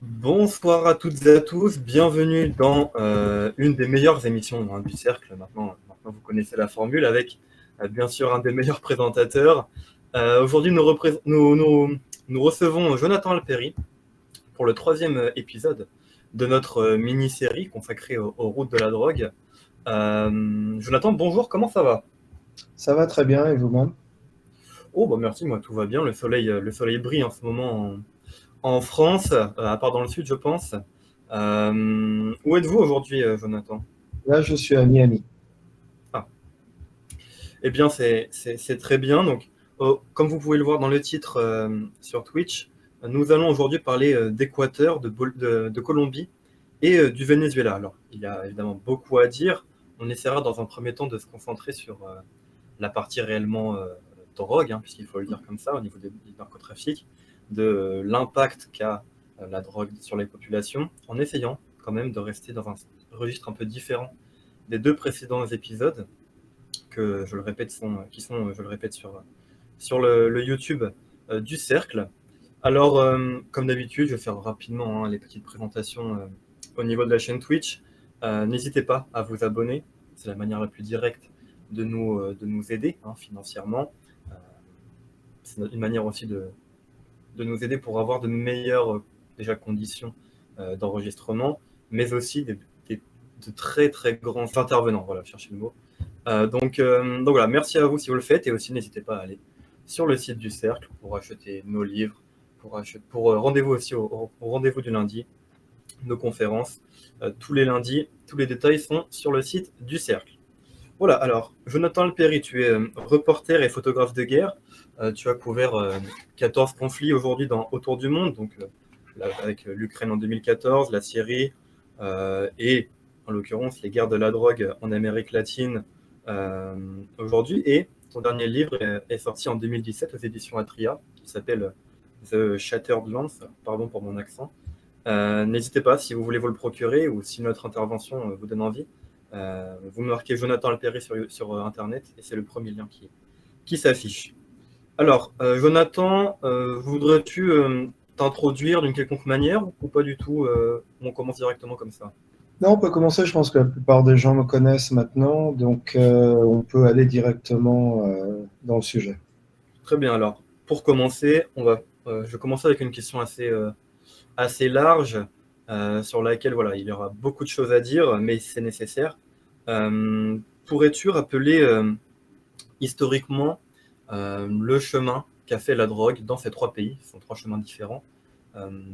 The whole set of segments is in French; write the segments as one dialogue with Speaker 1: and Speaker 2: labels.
Speaker 1: Bonsoir à toutes et à tous, bienvenue dans une des meilleures émissions du Cercle. Maintenant, vous connaissez la formule avec bien sûr un des meilleurs présentateurs. Aujourd'hui, nous recevons Jonathan Alperi pour le troisième épisode de notre mini-série consacrée aux routes de la drogue. Jonathan, bonjour, comment ça va?
Speaker 2: Ça va très bien, et vous-même?
Speaker 1: Oh, bah merci, moi tout va bien, le soleil brille en ce moment en France, à part dans le sud, je pense. Où êtes-vous aujourd'hui, Jonathan?
Speaker 2: Là, je suis à Miami.
Speaker 1: Ah, eh bien, c'est très bien. Donc, comme vous pouvez le voir dans le titre sur Twitch, nous allons aujourd'hui parler d'Équateur, de Colombie et du Venezuela. Alors, il y a évidemment beaucoup à dire. On essaiera dans un premier temps de se concentrer sur la partie réellement drogue, puisqu'il faut le dire comme ça, au niveau du narcotrafic, de l'impact qu'a la drogue sur les populations, en essayant quand même de rester dans un registre un peu différent des deux précédents épisodes, que je le répète, qui sont, je le répète, sur le YouTube du Cercle. Alors, comme d'habitude, je vais faire rapidement les petites présentations au niveau de la chaîne Twitch. N'hésitez pas à vous abonner, c'est la manière la plus directe de nous aider financièrement. Euh, c'est une manière aussi de nous aider pour avoir de meilleures déjà conditions d'enregistrement, mais aussi de très très grands intervenants. Voilà, cherchez le mot. Donc voilà, merci à vous si vous le faites, et aussi n'hésitez pas à aller sur le site du Cercle pour acheter nos livres, pour rendez-vous aussi au rendez-vous du lundi, nos conférences, tous les lundis, tous les détails sont sur le site du Cercle. Voilà, alors, Jonathan Alperi, tu es reporter et photographe de guerre. Tu as couvert 14 conflits aujourd'hui autour du monde, donc avec l'Ukraine en 2014, la Syrie, et en l'occurrence les guerres de la drogue en Amérique latine aujourd'hui. Et ton dernier livre est sorti en 2017 aux éditions Atria, qui s'appelle The Shattered Lance, pardon pour mon accent. N'hésitez pas si vous voulez vous le procurer ou si notre intervention vous donne envie. Vous marquez Jonathan Alperi sur Internet et c'est le premier lien qui s'affiche. Alors, Jonathan, voudrais-tu t'introduire d'une quelconque manière ou pas du tout on commence directement comme ça?
Speaker 2: Non, on peut commencer, je pense que la plupart des gens me connaissent maintenant, donc on peut aller directement dans le sujet.
Speaker 1: Très bien, alors, pour commencer, je vais commencer avec une question assez large sur laquelle voilà, il y aura beaucoup de choses à dire, mais c'est nécessaire. Pourrais-tu rappeler historiquement le chemin qu'a fait la drogue dans ces trois pays? Ce sont trois chemins différents.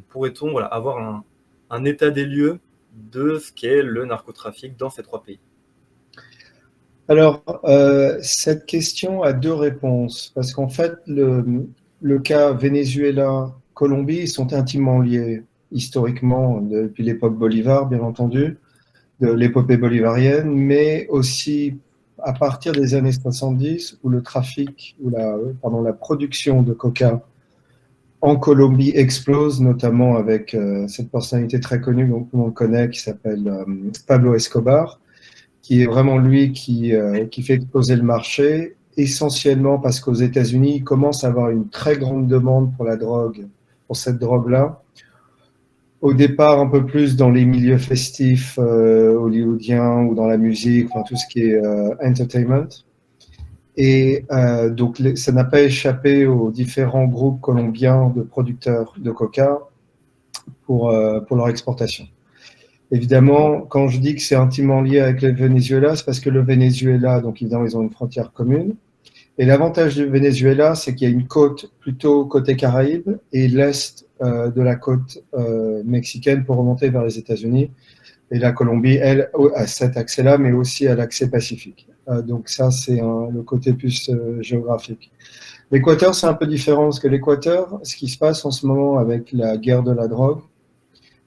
Speaker 1: Pourrait-on voilà, avoir un état des lieux de ce qu'est le narcotrafic dans ces trois pays?
Speaker 2: Alors, cette question a deux réponses, parce qu'en fait, le cas Venezuela-Colombie sont intimement liés historiquement depuis l'époque Bolivar, bien entendu, de l'épopée bolivarienne, mais aussi à partir des années 70, où le trafic, la production de coca en Colombie explose, notamment avec cette personnalité très connue dont tout le monde connaît, qui s'appelle Pablo Escobar, qui est vraiment lui qui fait exploser le marché, essentiellement parce qu'aux États-Unis, il commence à avoir une très grande demande pour la drogue, pour cette drogue-là. Au départ, un peu plus dans les milieux festifs hollywoodiens ou dans la musique, enfin tout ce qui est entertainment. Et donc, ça n'a pas échappé aux différents groupes colombiens de producteurs de coca pour leur exportation. Évidemment, quand je dis que c'est intimement lié avec le Venezuela, c'est parce que le Venezuela, donc évidemment, ils ont une frontière commune. Et l'avantage du Venezuela, c'est qu'il y a une côte plutôt côté Caraïbes et l'est de la côte mexicaine pour remonter vers les États-Unis. Et la Colombie, elle, a cet accès-là, mais aussi à l'accès pacifique. Donc ça, c'est le côté plus géographique. L'Équateur, c'est un peu différent parce que l'Équateur, ce qui se passe en ce moment avec la guerre de la drogue,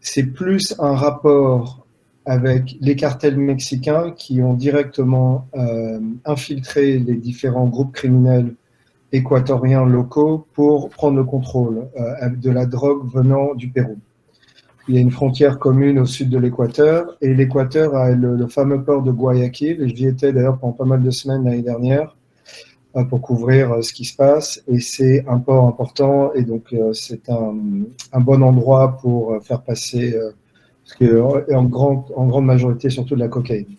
Speaker 2: c'est plus un rapport avec les cartels mexicains qui ont directement infiltré les différents groupes criminels équatoriens locaux pour prendre le contrôle de la drogue venant du Pérou. Il y a une frontière commune au sud de l'Équateur et l'Équateur a le fameux port de Guayaquil. Et j'y étais d'ailleurs pendant pas mal de semaines l'année dernière. pour couvrir ce qui se passe. Et c'est un port important et donc c'est un bon endroit pour faire passer ce qui est en grande majorité surtout de la cocaïne,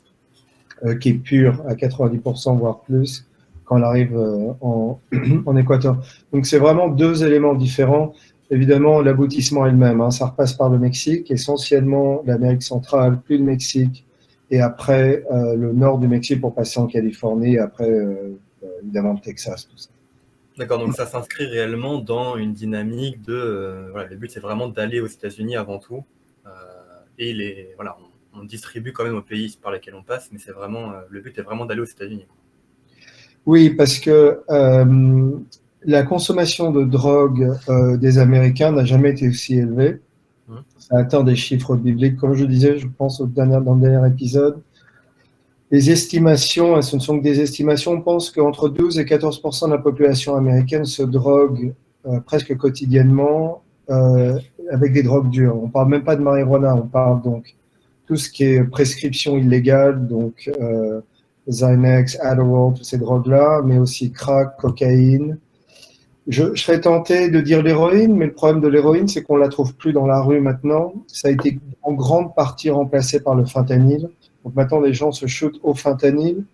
Speaker 2: qui est pure à 90% voire plus quand elle arrive en Équateur. Donc c'est vraiment deux éléments différents. Évidemment, l'aboutissement est le même. Hein. Ça repasse par le Mexique, essentiellement l'Amérique centrale, puis le Mexique, et après le nord du Mexique pour passer en Californie, et après évidemment le Texas, tout ça.
Speaker 1: D'accord, donc ça s'inscrit réellement dans une dynamique de... voilà, le but, c'est vraiment d'aller aux États-Unis avant tout. Et voilà, on distribue quand même aux pays par lesquels on passe, mais c'est vraiment, le but est vraiment d'aller aux États-Unis.
Speaker 2: Oui, parce que la consommation de drogue des Américains n'a jamais été aussi élevée. Ça atteint des chiffres bibliques. Comme je disais, je pense dans le dernier épisode, les estimations, ce ne sont que des estimations, on pense qu'entre 12 et 14% de la population américaine se drogue presque quotidiennement avec des drogues dures. On ne parle même pas de marijuana, on parle donc tout ce qui est prescription illégale, donc Xanax, Adderall, toutes ces drogues-là, mais aussi crack, cocaïne. Je serais tenté de dire l'héroïne, mais le problème de l'héroïne, c'est qu'on ne la trouve plus dans la rue maintenant. Ça a été en grande partie remplacé par le fentanyl. Donc maintenant, les gens se shootent au fentanyl.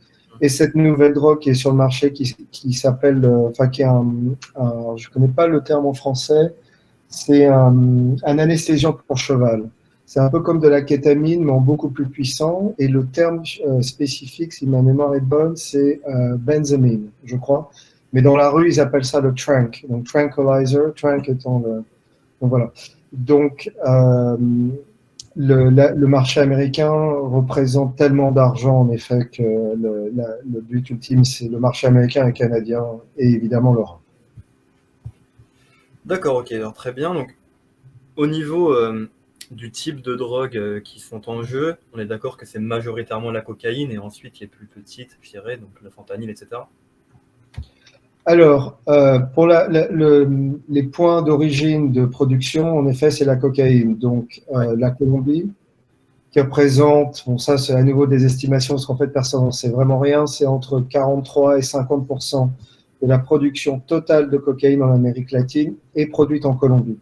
Speaker 2: Et cette nouvelle drogue qui est sur le marché, qui s'appelle, qui est je ne connais pas le terme en français, c'est un anesthésiant pour cheval. C'est un peu comme de la kétamine, mais en beaucoup plus puissant. Et le terme spécifique, si ma mémoire est bonne, c'est benzamine, je crois. Mais dans la rue, ils appellent ça le trank. Donc, tranquilizer, trank étant le... Donc, voilà. Donc, le marché américain représente tellement d'argent, en effet, que le but ultime, c'est le marché américain et canadien, et évidemment l'Europe.
Speaker 1: D'accord, ok, alors très bien. Donc, au niveau du type de drogue qui sont en jeu, on est d'accord que c'est majoritairement la cocaïne et ensuite les plus petites, je dirais, donc le fentanyl, etc.
Speaker 2: Alors, pour les points d'origine de production, en effet, c'est la cocaïne. Donc, la Colombie, qui représente, bon, ça c'est à nouveau des estimations, parce qu'en fait, personne n'en sait vraiment rien, c'est entre 43 et 50% de la production totale de cocaïne en Amérique latine est produite en Colombie.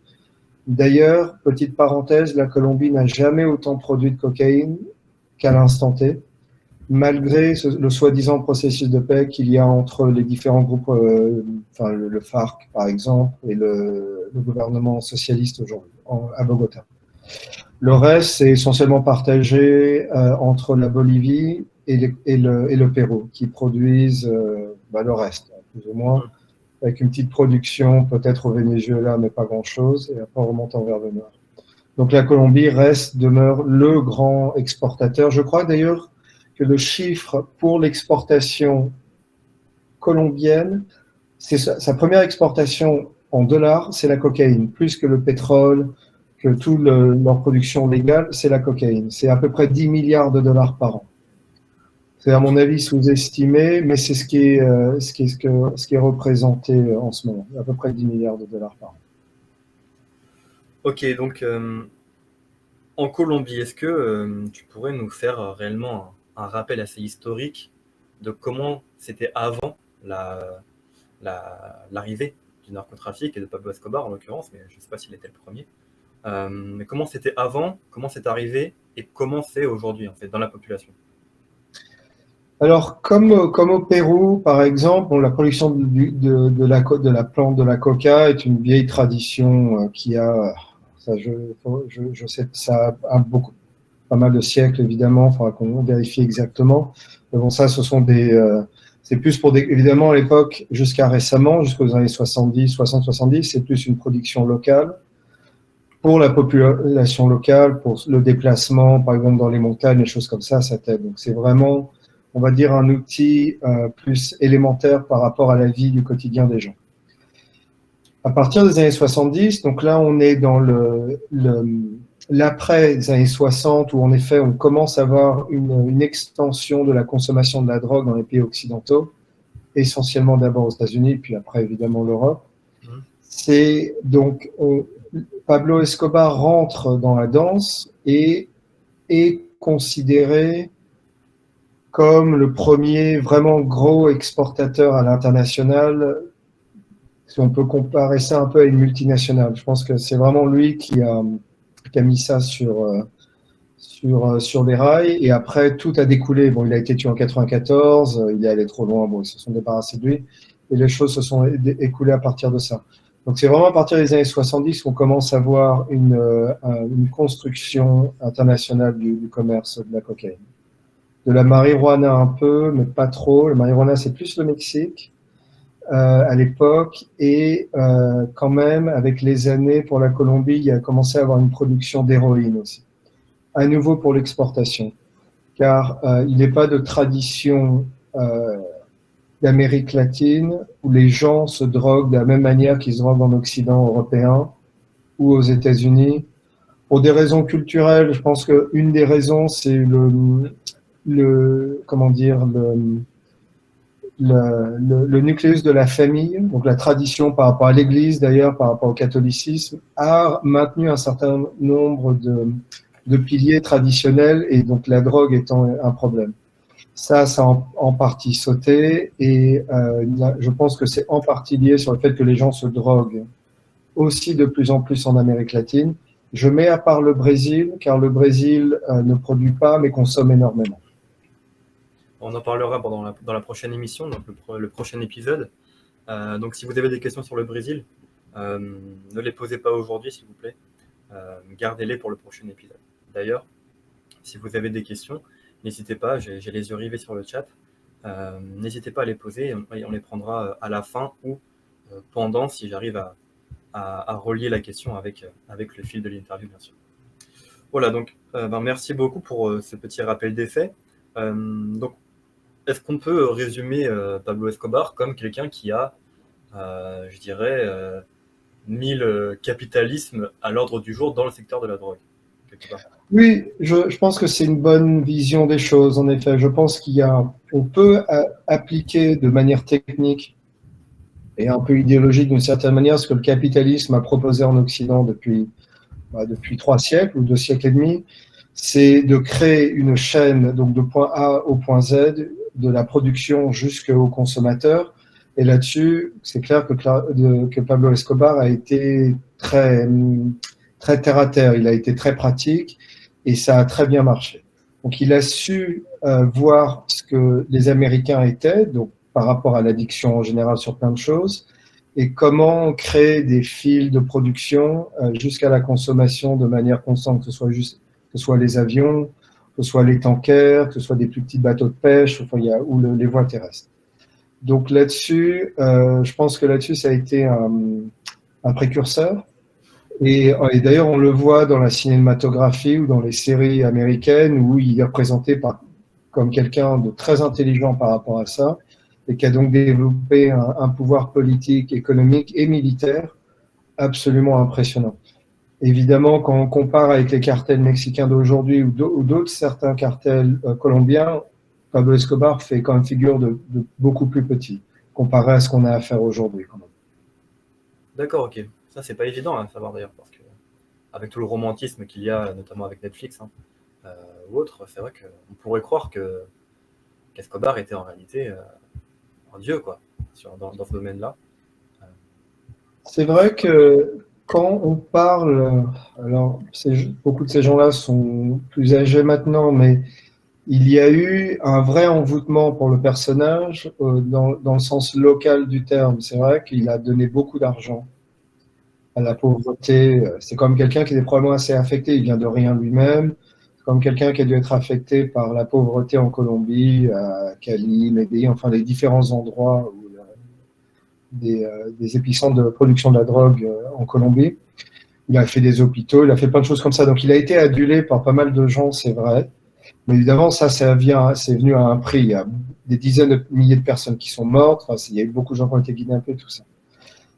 Speaker 2: D'ailleurs, petite parenthèse, la Colombie n'a jamais autant produit de cocaïne qu'à l'instant T, malgré le soi-disant processus de paix qu'il y a entre les différents groupes, le FARC par exemple, et le gouvernement socialiste aujourd'hui à Bogota. Le reste, c'est essentiellement partagé entre la Bolivie et le Pérou, qui produisent le reste, plus ou moins, avec une petite production peut-être au Venezuela, mais pas grand-chose, et après on remonte vers le nord. Donc la Colombie demeure le grand exportateur. Je crois d'ailleurs que le chiffre pour l'exportation colombienne, c'est sa première exportation en dollars, c'est la cocaïne, plus que le pétrole, que toute leur production légale, c'est la cocaïne. C'est à peu près 10 milliards de dollars par an. C'est à mon avis sous-estimé, mais c'est ce qui est représenté en ce moment, à peu près 10 milliards de dollars par an.
Speaker 1: Ok, donc en Colombie, est-ce que tu pourrais nous faire réellement un rappel assez historique de comment c'était avant l'arrivée du narcotrafic et de Pablo Escobar en l'occurrence, mais je ne sais pas s'il était le premier. Mais comment c'était avant, comment c'est arrivé et comment c'est aujourd'hui en fait dans la population?
Speaker 2: Alors, comme au Pérou, par exemple, la production de la plante de la coca est une vieille tradition qui a, ça, je sais, ça a pas mal de siècles évidemment, il faudra qu'on vérifie exactement. Mais bon, ça, ce sont c'est plus évidemment à l'époque, jusqu'à récemment, jusqu'aux années 70, 60-70, c'est plus une production locale pour la population locale, pour le déplacement, par exemple dans les montagnes, des choses comme ça t'aide. Donc c'est vraiment, on va dire, un outil plus élémentaire par rapport à la vie du quotidien des gens. À partir des années 70, donc là on est dans l'après des années 60, où en effet on commence à avoir une extension de la consommation de la drogue dans les pays occidentaux, essentiellement d'abord aux États-Unis, puis après évidemment l'Europe. C'est donc Pablo Escobar rentre dans la danse et est considéré comme le premier vraiment gros exportateur à l'international. Si on peut comparer ça un peu à une multinationale. Je pense que c'est vraiment lui qui a mis ça sur les rails. Et après, tout a découlé. Bon, il a été tué en 94, il est allé trop loin, bon, ils se sont débarrassés de lui. Et les choses se sont écoulées à partir de ça. Donc c'est vraiment à partir des années 70 qu'on commence à voir une construction internationale du commerce de la cocaïne. De la marijuana un peu, mais pas trop. La marijuana, c'est plus le Mexique à l'époque. Et quand même, avec les années, pour la Colombie, il a commencé à avoir une production d'héroïne aussi. À nouveau pour l'exportation. Car il n'est pas de tradition d'Amérique latine où les gens se droguent de la même manière qu'ils se droguent en Occident européen ou aux États-Unis. Pour des raisons culturelles, je pense qu'une des raisons, c'est comment dire, le nucléus de la famille, donc la tradition par rapport à l'Église, d'ailleurs, par rapport au catholicisme, a maintenu un certain nombre de piliers traditionnels, et donc la drogue étant un problème. Ça a en partie sauté, et je pense que c'est en partie lié sur le fait que les gens se droguent aussi de plus en plus en Amérique latine. Je mets à part le Brésil, car le Brésil ne produit pas, mais consomme énormément.
Speaker 1: On en parlera dans la prochaine émission, donc le prochain épisode. Donc si vous avez des questions sur le Brésil, ne les posez pas aujourd'hui, s'il vous plaît. Gardez-les pour le prochain épisode. D'ailleurs, si vous avez des questions, n'hésitez pas, j'ai les yeux rivés sur le chat. N'hésitez pas à les poser, on les prendra à la fin ou pendant, si j'arrive à relier la question avec le fil de l'interview, bien sûr. Voilà, donc merci beaucoup pour ce petit rappel des faits. Donc, est-ce qu'on peut résumer Pablo Escobar comme quelqu'un qui a, je dirais, mis le capitalisme à l'ordre du jour dans le secteur de la drogue, quelque part?
Speaker 2: Oui, je pense que c'est une bonne vision des choses, en effet. Je pense on peut appliquer de manière technique et un peu idéologique d'une certaine manière ce que le capitalisme a proposé en Occident depuis 3 siècles ou 2 siècles et demi, c'est de créer une chaîne, donc de point A au point Z, de la production jusqu'au consommateur. Et là-dessus, c'est clair que Pablo Escobar a été très terre à terre, il a été très pratique et ça a très bien marché. Donc il a su voir ce que les Américains étaient, donc par rapport à l'addiction en général sur plein de choses, et comment créer des fils de production jusqu'à la consommation de manière constante, que ce soit les avions, que ce soit les tankers, que ce soit des plus petits bateaux de pêche, ou les voies terrestres. Donc là-dessus, je pense que là-dessus, ça a été un précurseur. Et d'ailleurs, on le voit dans la cinématographie ou dans les séries américaines où il est présenté comme quelqu'un de très intelligent par rapport à ça et qui a donc développé un pouvoir politique, économique et militaire absolument impressionnant. Évidemment, quand on compare avec les cartels mexicains d'aujourd'hui ou d'autres certains cartels colombiens, Pablo Escobar fait quand même figure de beaucoup plus petit comparé à ce qu'on a à faire aujourd'hui.
Speaker 1: D'accord, ok. Ça, c'est pas évident à savoir d'ailleurs, parce que avec tout le romantisme qu'il y a, notamment avec Netflix ou autre, c'est vrai qu'on pourrait croire qu'Escobar était en réalité un dieu, quoi, dans ce domaine-là.
Speaker 2: C'est vrai que quand on parle, alors beaucoup de ces gens-là sont plus âgés maintenant, mais il y a eu un vrai envoûtement pour le personnage dans le sens local du terme. C'est vrai qu'il a donné beaucoup d'argent à la pauvreté. C'est comme quelqu'un qui est probablement assez affecté, il vient de rien lui-même. C'est comme quelqu'un qui a dû être affecté par la pauvreté en Colombie, à Cali, Medellín, enfin les différents endroits où des épicentres de production de la drogue en Colombie. Il a fait des hôpitaux, il a fait plein de choses comme ça. Donc il a été adulé par pas mal de gens, c'est vrai. Mais évidemment, ça c'est venu à un prix. Il y a des dizaines de milliers de personnes qui sont mortes. Enfin, il y a eu beaucoup de gens qui ont été kidnappés, tout ça.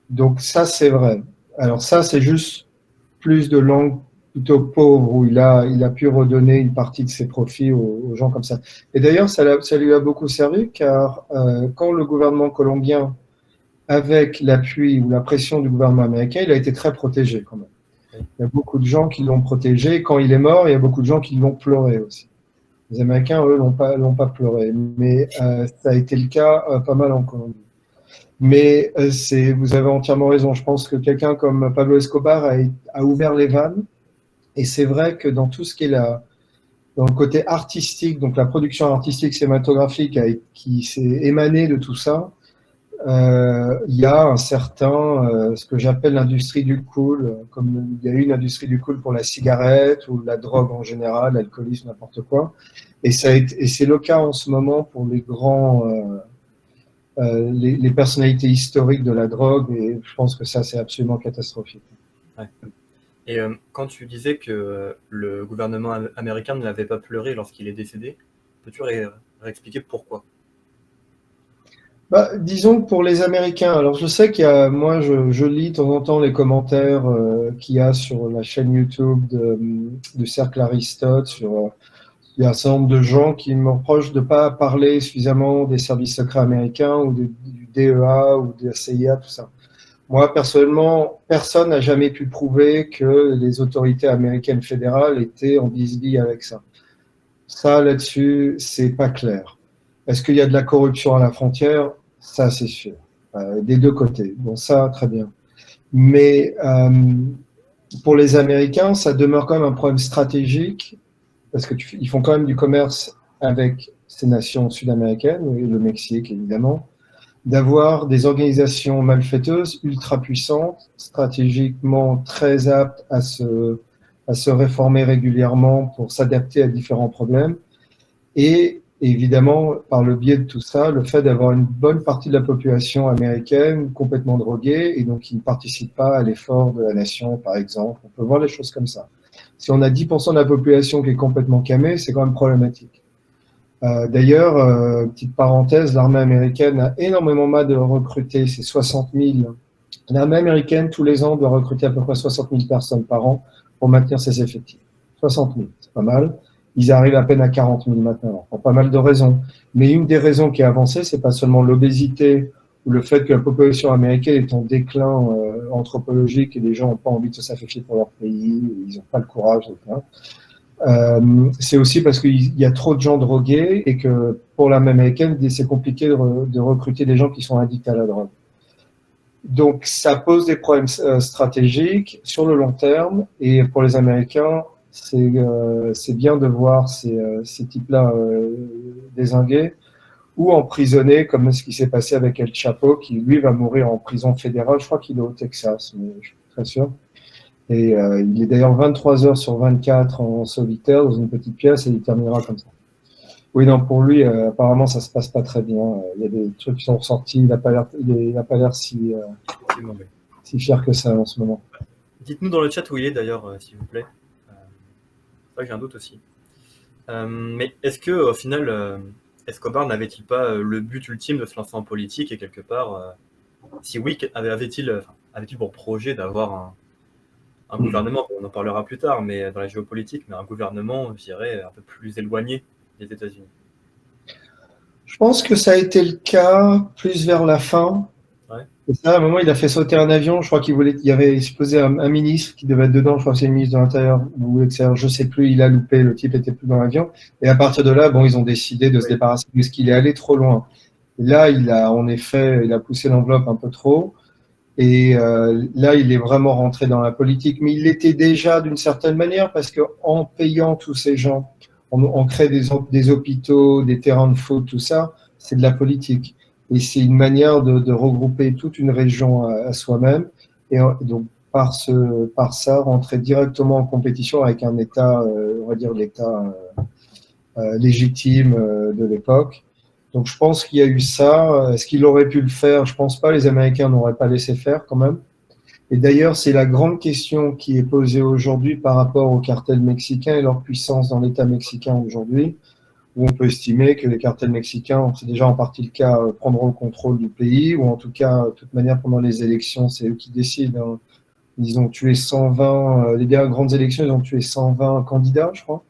Speaker 2: Donc ça, c'est vrai. Alors ça, c'est juste plus de langues plutôt pauvres où il a pu redonner une partie de ses profits aux gens comme ça. Et d'ailleurs, ça lui a beaucoup servi car quand le gouvernement colombien, avec l'appui ou la pression du gouvernement américain, il a été très protégé quand même. Il y a beaucoup de gens qui l'ont protégé. Quand il est mort, il y a beaucoup de gens qui l'ont pleuré aussi. Les Américains, eux, l'ont pas pleuré. Mais ça a été le cas pas mal en Colombie. Mais vous avez entièrement raison. Je pense que quelqu'un comme Pablo Escobar a ouvert les vannes. Et c'est vrai que dans tout ce qui est dans le côté artistique, donc la production artistique cinématographique qui s'est émanée de tout ça, il y a un certain, ce que j'appelle l'industrie du cool, comme il y a eu une industrie du cool pour la cigarette ou la drogue en général, l'alcoolisme, n'importe quoi. Et c'est le cas en ce moment pour les grands, les personnalités historiques de la drogue, et je pense que ça, c'est absolument catastrophique.
Speaker 1: Ouais. Et quand tu disais que le gouvernement américain ne l'avait pas pleuré lorsqu'il est décédé, peux-tu réexpliquer pourquoi?
Speaker 2: Bah, disons que pour les Américains, alors je sais moi je lis de temps en temps les commentaires qu'il y a sur la chaîne YouTube de Cercle Aristote, il y a un certain nombre de gens qui me reprochent de ne pas parler suffisamment des services secrets américains ou du DEA ou de la CIA, tout ça. Moi, personnellement, personne n'a jamais pu prouver que les autorités américaines fédérales étaient en bisbille avec ça. Ça, là-dessus, c'est pas clair. Est-ce qu'il y a de la corruption à la frontière? Ça, c'est sûr. Des deux côtés. Bon, ça, très bien. Mais pour les Américains, ça demeure quand même un problème stratégique parce qu'ils font quand même du commerce avec ces nations sud-américaines, et le Mexique évidemment, d'avoir des organisations malfaiteuses ultra puissantes, stratégiquement très aptes à se réformer régulièrement pour s'adapter à différents problèmes. Et évidemment, par le biais de tout ça, le fait d'avoir une bonne partie de la population américaine complètement droguée et donc qui ne participe pas à l'effort de la nation, par exemple. On peut voir les choses comme ça. Si on a 10% de la population qui est complètement camée, c'est quand même problématique. D'ailleurs, petite parenthèse, l'armée américaine a énormément mal de recruter, c'est 60 000. L'armée américaine, tous les ans, doit recruter à peu près 60 000 personnes par an pour maintenir ses effectifs. 60 000, c'est pas mal. Ils arrivent à peine à 40 000 maintenant, pour pas mal de raisons. Mais une des raisons qui a avancé, c'est pas seulement l'obésité ou le fait que la population américaine est en déclin anthropologique et les gens n'ont pas envie de se sacrifier pour leur pays, ils n'ont pas le courage, etc. C'est aussi parce qu'il y a trop de gens drogués et que pour l'armée américaine, c'est compliqué de recruter des gens qui sont addicts à la drogue. Donc, ça pose des problèmes stratégiques sur le long terme. Et pour les Américains, c'est bien de voir ces types-là dézingués ou emprisonnés, comme ce qui s'est passé avec El Chapo, qui lui va mourir en prison fédérale. Je crois qu'il est au Texas, mais je suis très sûr. Et il est d'ailleurs 23 heures sur 24 en solitaire dans une petite pièce et il terminera comme ça. Oui, non, pour lui, apparemment, ça se passe pas très bien. Il y a des trucs qui sont ressortis. Il n'a pas l'air si fier que ça en ce moment.
Speaker 1: Dites-nous dans le chat où il est d'ailleurs, s'il vous plaît. C'est vrai que j'ai un doute aussi. Mais est-ce que au final, Escobar n'avait-il pas le but ultime de se lancer en politique et quelque part, si oui, avait-il pour projet d'avoir un gouvernement, on en parlera plus tard, mais dans la géopolitique, mais un gouvernement, je dirais, un peu plus éloigné des États-Unis?
Speaker 2: Je pense que ça a été le cas plus vers la fin.
Speaker 1: Ouais.
Speaker 2: Et ça, à un moment, il a fait sauter un avion. Je crois il y avait supposé un ministre qui devait être dedans. Je crois que c'est le ministre de l'Intérieur ou l'extérieur. Je sais plus. Il a loupé. Le type était plus dans l'avion. Et à partir de là, bon, ils ont décidé de se débarrasser parce qu'il est allé trop loin. Et là, en effet, il a poussé l'enveloppe un peu trop. Et là, il est vraiment rentré dans la politique. Mais il l'était déjà d'une certaine manière parce qu'en payant tous ces gens, on crée des hôpitaux, des terrains de foot, tout ça, c'est de la politique. Et c'est une manière de regrouper toute une région à soi-même. Et donc, par ça, rentrer directement en compétition avec un État, on va dire l'État légitime de l'époque. Donc, je pense qu'il y a eu ça. Est-ce qu'il aurait pu le faire? Je pense pas. Les Américains n'auraient pas laissé faire quand même. Et d'ailleurs, c'est la grande question qui est posée aujourd'hui par rapport aux cartels mexicains et leur puissance dans l'État mexicain aujourd'hui, où on peut estimer que les cartels mexicains, c'est déjà en partie le cas, prendront le contrôle du pays, ou en tout cas, de toute manière, pendant les élections, c'est eux qui décident. Hein. Ils ont tué 120, les dernières grandes élections, ils ont tué 120 candidats, je crois.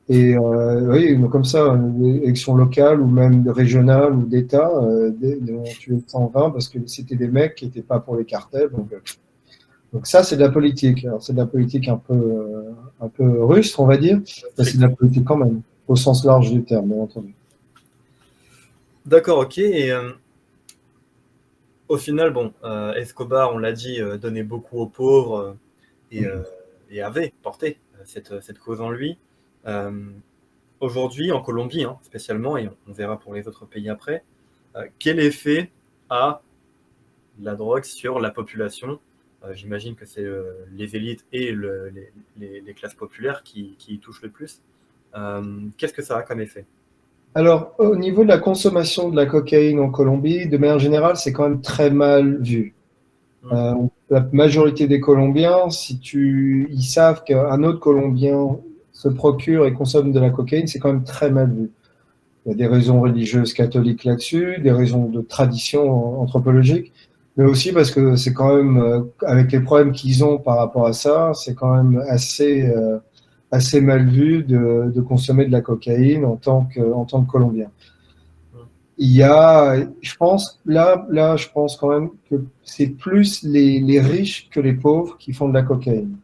Speaker 2: Et oui, comme ça, élections locales ou même régionales ou d'État, ils ont tué 120 parce que c'était des mecs qui n'étaient pas pour les cartels. Donc ça, c'est de la politique. Alors, c'est de la politique un peu rustre, on va dire, mais c'est de la politique quand même. au sens large du terme, bien entendu.
Speaker 1: D'accord, ok. Et au final, bon, Escobar, on l'a dit, donnait beaucoup aux pauvres et, euh, et avait porté cette cause en lui. Euh, Aujourd'hui, en Colombie, hein, spécialement, et on verra pour les autres pays après, quel effet a la drogue sur la population? J'imagine que c'est les élites et les classes populaires qui y touchent le plus. Qu'est-ce que ça a comme effet?
Speaker 2: Alors, au niveau de la consommation de la cocaïne en Colombie, de manière générale, c'est quand même très mal vu.
Speaker 1: Hmm.
Speaker 2: La majorité des Colombiens, ils savent qu'un autre Colombien se procure et consomme de la cocaïne, c'est quand même très mal vu. Il y a des raisons religieuses catholiques là-dessus, des raisons de tradition anthropologique, mais aussi parce que c'est quand même, avec les problèmes qu'ils ont par rapport à ça, c'est quand même assez mal vu de consommer de la cocaïne en tant que Colombien.
Speaker 1: Hmm.
Speaker 2: Il y a, je pense, je pense quand même que c'est plus les riches que les pauvres qui font de la cocaïne.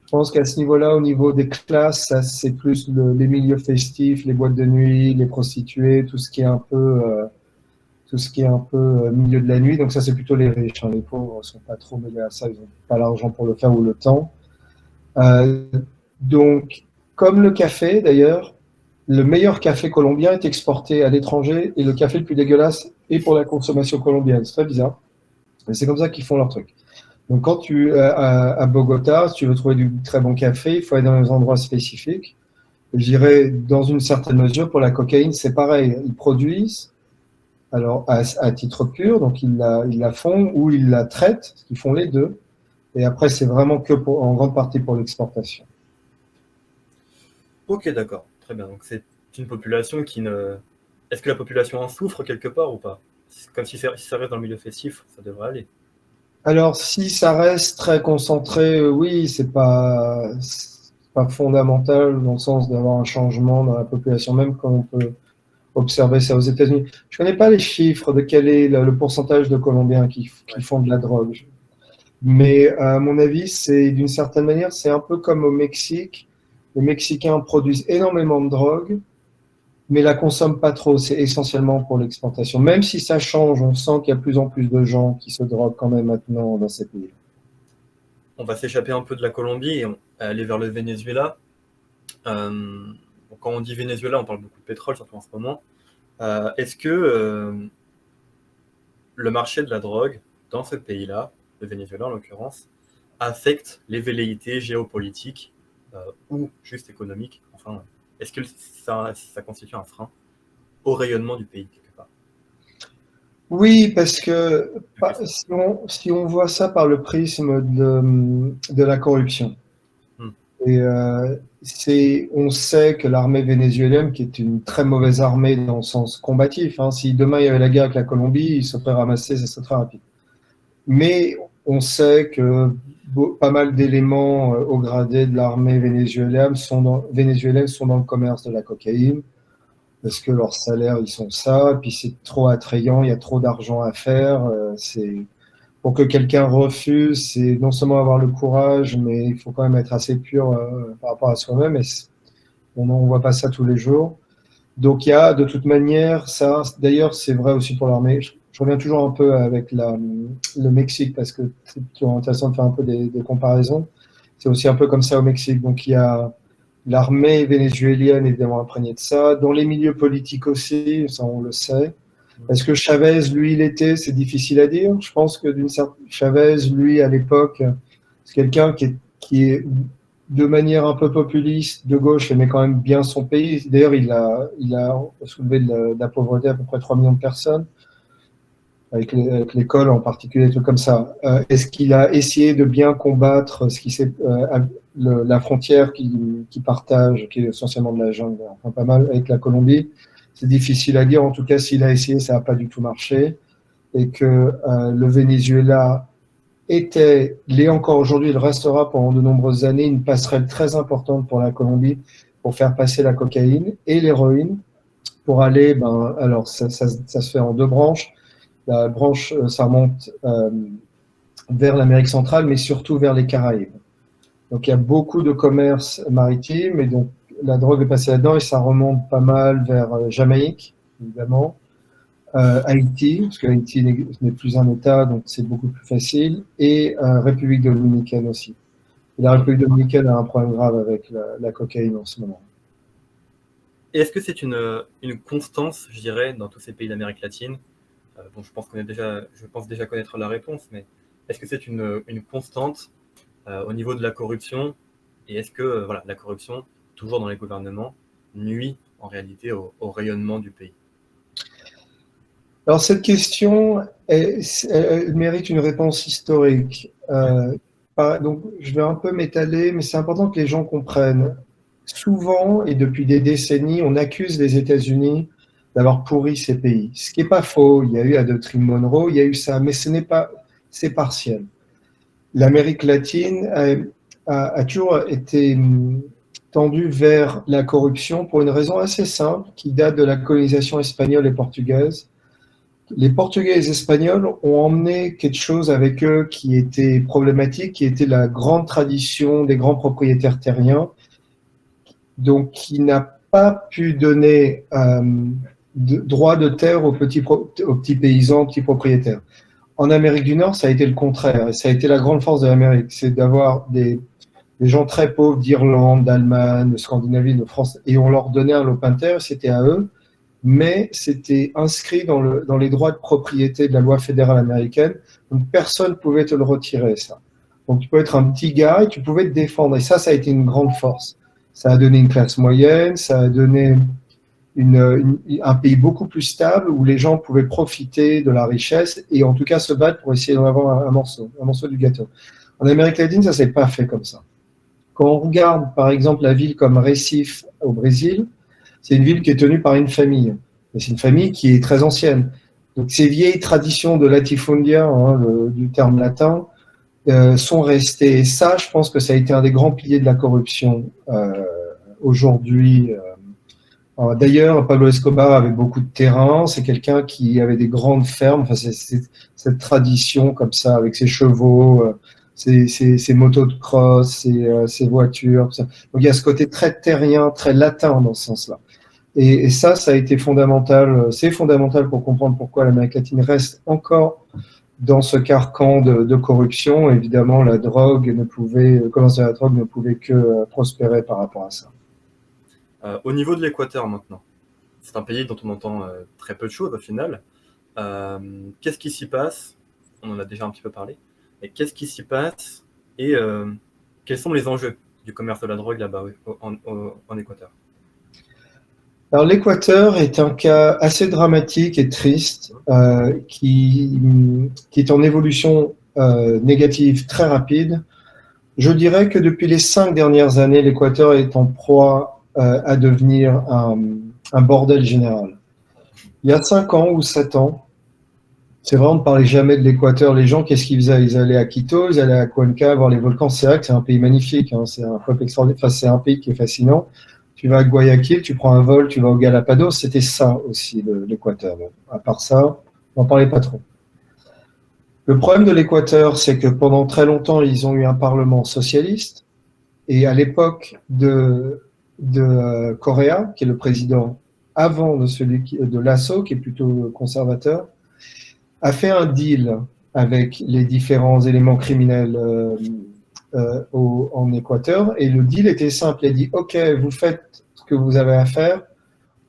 Speaker 2: Je pense qu'à ce niveau-là, au niveau des classes, ça, c'est plus les milieux festifs, les boîtes de nuit, les prostituées, tout ce qui est un peu, milieu de la nuit. Donc ça, c'est plutôt les riches, hein. Les pauvres sont pas trop mêlés à ça, ils n'ont pas l'argent pour le faire ou le temps. Euh, donc, comme le café d'ailleurs, le meilleur café colombien est exporté à l'étranger et le café le plus dégueulasse est pour la consommation colombienne. C'est très bizarre, mais c'est comme ça qu'ils font leur truc. Donc, quand à Bogota, si tu veux trouver du très bon café, il faut aller dans des endroits spécifiques. Je dirais, dans une certaine mesure, pour la cocaïne, c'est pareil. Ils produisent, alors à titre pur, donc ils la font ou ils la traitent, ce qu'ils font les deux. Et après, c'est vraiment en grande partie pour l'exportation.
Speaker 1: Ok, d'accord, très bien. Donc c'est une population qui ne... Est-ce que la population en souffre quelque part ou pas? Comme si ça reste dans le milieu festif, ça devrait aller.
Speaker 2: Alors, si ça reste très concentré, oui, c'est pas fondamental dans le sens d'avoir un changement dans la population, même comme on peut observer ça aux États-Unis. Je connais pas les chiffres de quel est le pourcentage de Colombiens qui
Speaker 1: Ouais.
Speaker 2: font de la drogue. Mais à mon avis, c'est d'une certaine manière, c'est un peu comme au Mexique. Les Mexicains produisent énormément de drogue, mais la consomment pas trop. C'est essentiellement pour l'exportation. Même si ça change, on sent qu'il y a de plus en plus de gens qui se droguent quand même maintenant dans ces pays.
Speaker 1: On va s'échapper un peu de la Colombie et aller vers le Venezuela. Quand on dit Venezuela, on parle beaucoup de pétrole, surtout en ce moment. Est-ce que le marché de la drogue dans ce pays-là, le Venezuela en l'occurrence, affecte les velléités géopolitiques ou juste économiques? Enfin, est-ce que ça constitue un frein au rayonnement du pays quelque part?
Speaker 2: Oui, parce que
Speaker 1: Deux questions.
Speaker 2: si on voit ça par le prisme de la corruption,
Speaker 1: Hmm.
Speaker 2: et on sait que l'armée vénézuélienne, qui est une très mauvaise armée dans le sens combatif, hein, si demain il y avait la guerre avec la Colombie, ils se feraient ramasser, ça serait très rapide. Mais on sait que pas mal d'éléments au gradé de l'armée vénézuélienne sont dans le commerce de la cocaïne, parce que leurs salaires, ils sont ça, puis c'est trop attrayant, il y a trop d'argent à faire. Pour que quelqu'un refuse, c'est non seulement avoir le courage, mais il faut quand même être assez pur par rapport à soi-même, et on ne voit pas ça tous les jours. Donc il y a de toute manière ça. D'ailleurs, c'est vrai aussi pour l'armée. Je reviens toujours un peu avec le Mexique parce que c'est toujours intéressant de faire un peu des comparaisons. C'est aussi un peu comme ça au Mexique. Donc il y a l'armée vénézuélienne évidemment imprégnée de ça. Dans les milieux politiques aussi, ça on le sait. Est-ce que Chavez, lui, il était? C'est difficile à dire. Je pense que Chavez, lui, à l'époque, c'est quelqu'un qui est de manière un peu populiste, de gauche, aimait quand même bien son pays. D'ailleurs, il a soulevé de la pauvreté à peu près 3 millions de personnes, avec l'école en particulier, des trucs comme ça. Est-ce qu'il a essayé de bien combattre la frontière qui partage, qui est essentiellement de la jungle, enfin pas mal, avec la Colombie? C'est difficile à dire. En tout cas, s'il a essayé, ça n'a pas du tout marché. Et que le Venezuela l'est encore aujourd'hui, il restera pendant de nombreuses années une passerelle très importante pour la Colombie pour faire passer la cocaïne et l'héroïne pour aller, alors ça se fait en deux branches. La branche, ça remonte vers l'Amérique centrale, mais surtout vers les Caraïbes. Donc il y a beaucoup de commerce maritime et donc la drogue est passée là-dedans et ça remonte pas mal vers Jamaïque, évidemment, Haïti, parce que Haïti n'est plus un État, donc c'est beaucoup plus facile, et République dominicaine aussi. Et la République dominicaine a un problème grave avec la cocaïne en ce moment.
Speaker 1: Et est-ce que c'est une constance, je dirais, dans tous ces pays d'Amérique latine? Bon, je pense déjà connaître la réponse, mais est-ce que c'est une constante au niveau de la corruption? Et est-ce que voilà, la corruption, toujours dans les gouvernements, nuit en réalité au rayonnement du pays?
Speaker 2: Alors cette question elle mérite une réponse historique. Donc je vais un peu m'étaler, mais c'est important que les gens comprennent. Souvent, et depuis des décennies, on accuse les États-Unis d'avoir pourri ces pays. Ce qui n'est pas faux. Il y a eu la doctrine Monroe, il y a eu ça, mais ce n'est pas, c'est partiel. L'Amérique latine a toujours été tendue vers la corruption pour une raison assez simple qui date de la colonisation espagnole et portugaise. Les Portugais et les Espagnols ont emmené quelque chose avec eux qui était problématique, qui était la grande tradition des grands propriétaires terriens, donc qui n'a pas pu donner droit de terre aux petits paysans, aux petits propriétaires. En Amérique du Nord, ça a été le contraire, et ça a été la grande force de l'Amérique, c'est d'avoir des gens très pauvres d'Irlande, d'Allemagne, de Scandinavie, de France, et on leur donnait un lopin de terre, c'était à eux, mais c'était inscrit dans les droits de propriété de la loi fédérale américaine, donc personne ne pouvait te le retirer, ça. Donc tu peux être un petit gars et tu pouvais te défendre, et ça a été une grande force. Ça a donné une classe moyenne, ça a donné un pays beaucoup plus stable où les gens pouvaient profiter de la richesse et en tout cas se battre pour essayer d'en avoir un morceau du gâteau. En Amérique latine, ça ne s'est pas fait comme ça. Quand on regarde par exemple la ville comme Recife au Brésil, c'est une ville qui est tenue par une famille. Et c'est une famille qui est très ancienne. Donc ces vieilles traditions de latifundia, du terme latin, sont restées. Et ça, je pense que ça a été un des grands piliers de la corruption aujourd'hui. D'ailleurs, Pablo Escobar avait beaucoup de terrain. C'est quelqu'un qui avait des grandes fermes. Enfin, c'est cette tradition comme ça, avec ses chevaux, ses motos de cross, ses voitures. Tout ça. Donc il y a ce côté très terrien, très latin dans ce sens-là. Et ça a été fondamental. C'est fondamental pour comprendre pourquoi l'Amérique latine reste encore dans ce carcan de corruption. Évidemment, le commerce de la drogue ne pouvait que prospérer par rapport à ça.
Speaker 1: Au niveau de l'Équateur maintenant, c'est un pays dont on entend très peu de choses au final. Qu'est-ce qui s'y passe? On en a déjà un petit peu parlé. Mais qu'est-ce qui s'y passe et quels sont les enjeux du commerce de la drogue là-bas en Équateur?
Speaker 2: Alors l'Équateur est un cas assez dramatique et triste qui est en évolution négative très rapide. Je dirais que depuis les 5 dernières années, l'Équateur est en proie à devenir un bordel général. Il y a 5 ans ou 7 ans, c'est vrai, on ne parlait jamais de l'Équateur. Les gens, qu'est-ce qu'ils faisaient? Ils allaient à Quito, ils allaient à Cuenca voir les volcans. C'est vrai que c'est un pays magnifique, hein, c'est un peuple extraordinaire. Enfin, c'est un pays qui est fascinant. Tu vas à Guayaquil, tu prends un vol, tu vas au Galapagos. C'était ça aussi, l'Équateur. Bon, à part ça, on n'en parlait pas trop. Le problème de l'Équateur, c'est que pendant très longtemps, ils ont eu un parlement socialiste. Et à l'époque de Correa, qui est le président avant de celui de Lasso, qui est plutôt conservateur, a fait un deal avec les différents éléments criminels en Équateur. Et le deal était simple. Il a dit, OK, vous faites ce que vous avez à faire,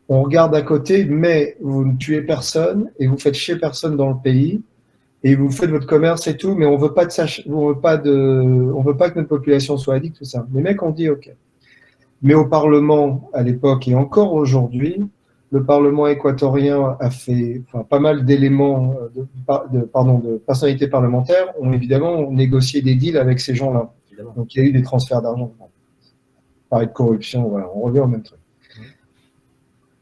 Speaker 2: on regarde à côté, mais vous ne tuez personne et vous faites chier personne dans le pays. Et vous faites votre commerce et tout, mais on veut pas que notre population soit addict, tout ça. Les mecs ont dit OK. Mais au Parlement, à l'époque et encore aujourd'hui, le Parlement équatorien a fait pas mal d'éléments de personnalités parlementaires ont évidemment négocié des deals avec ces gens-là. Donc il y a eu des transferts d'argent. Parler de corruption, voilà, on revient au même truc.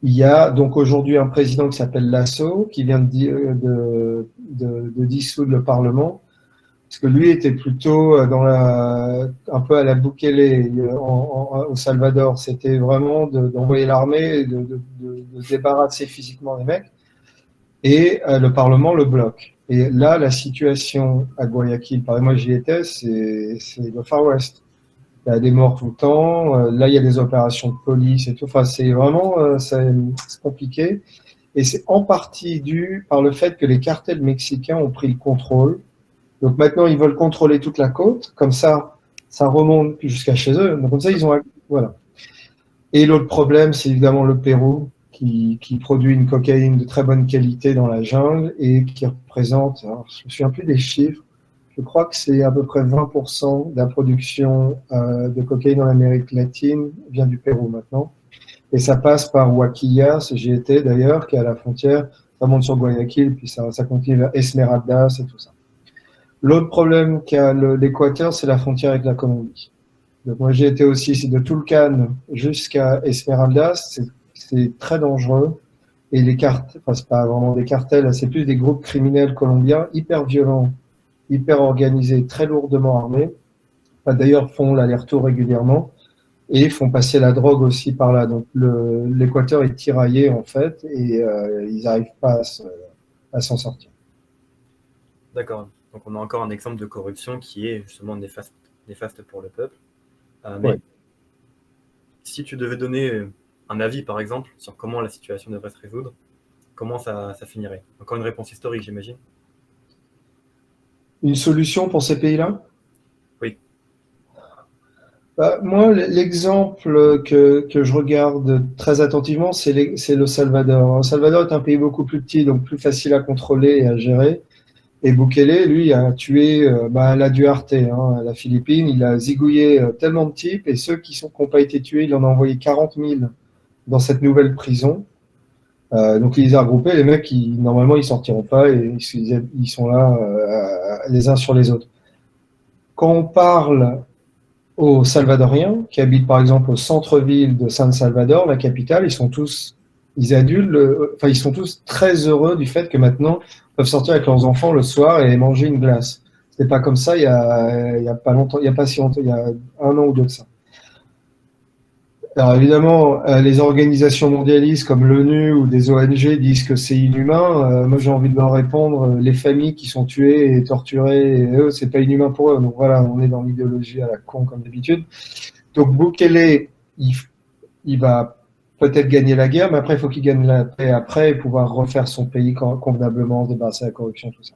Speaker 2: Il y a donc aujourd'hui un président qui s'appelle Lasso, qui vient de dissoudre le Parlement, parce que lui était plutôt un peu à la Bukele au Salvador. C'était vraiment d'envoyer l'armée et de se débarrasser physiquement des mecs. Et le Parlement le bloque. Et là, la situation à Guayaquil, par exemple, moi j'y étais, c'est le Far West. Il y a des morts tout le temps. Là, il y a des opérations de police et tout. Enfin, c'est vraiment c'est compliqué. Et c'est en partie dû par le fait que les cartels mexicains ont pris le contrôle. Donc maintenant, ils veulent contrôler toute la côte. Comme ça remonte jusqu'à chez eux. Donc comme ça, ils ont... Voilà. Et l'autre problème, c'est évidemment le Pérou, qui produit une cocaïne de très bonne qualité dans la jungle et qui représente, alors, je ne me souviens plus des chiffres, je crois que c'est à peu près 20% de la production de cocaïne en Amérique latine vient du Pérou maintenant. Et ça passe par Huaquillas, j'y étais d'ailleurs, qui est à la frontière, ça monte sur Guayaquil, puis ça continue vers Esmeraldas et tout ça. L'autre problème qu'a l'Équateur, c'est la frontière avec la Colombie. Donc moi j'ai été aussi, c'est de Tulcán jusqu'à Esmeraldas, c'est très dangereux. Et les cartels, enfin c'est pas vraiment des cartels, c'est plus des groupes criminels colombiens hyper violents, hyper organisés, très lourdement armés. Enfin, d'ailleurs font l'aller-retour régulièrement et font passer la drogue aussi par là. Donc l'Équateur est tiraillé en fait et ils n'arrivent pas à s'en sortir.
Speaker 1: D'accord. Donc on a encore un exemple de corruption qui est justement néfaste pour le peuple. Mais
Speaker 2: Ouais.
Speaker 1: si tu devais donner un avis, par exemple, sur comment la situation devrait se résoudre, comment ça finirait? Encore une réponse historique, j'imagine.
Speaker 2: Une solution pour ces pays-là?
Speaker 1: Oui.
Speaker 2: Bah, moi, l'exemple que je regarde très attentivement, c'est le Salvador. Le Salvador est un pays beaucoup plus petit, donc plus facile à contrôler et à gérer. Et Bukele, lui, a tué la Duarte, hein, la Philippine. Il a zigouillé tellement de types, et ceux qui n'ont pas été tués, il en a envoyé 40 000 dans cette nouvelle prison. Donc il les a regroupés, les mecs, normalement, ils sortiront pas, et ils sont là les uns sur les autres. Quand on parle aux Salvadoriens qui habitent par exemple au centre-ville de San Salvador, la capitale, ils sont tous très heureux du fait que maintenant ils peuvent sortir avec leurs enfants le soir et manger une glace. C'était pas comme ça il y a pas longtemps, il y a pas si longtemps, il y a 1 an ou 2 de ça. Alors évidemment, les organisations mondialistes comme l'ONU ou des ONG disent que c'est inhumain. Moi, j'ai envie de leur répondre, les familles qui sont tuées et torturées, et eux, c'est pas inhumain pour eux. Donc voilà, on est dans l'idéologie à la con comme d'habitude. Donc Bukele, il va peut-être gagner la guerre, mais après, il faut qu'il gagne la paix après et pouvoir refaire son pays convenablement, se débarrasser de la corruption, tout ça.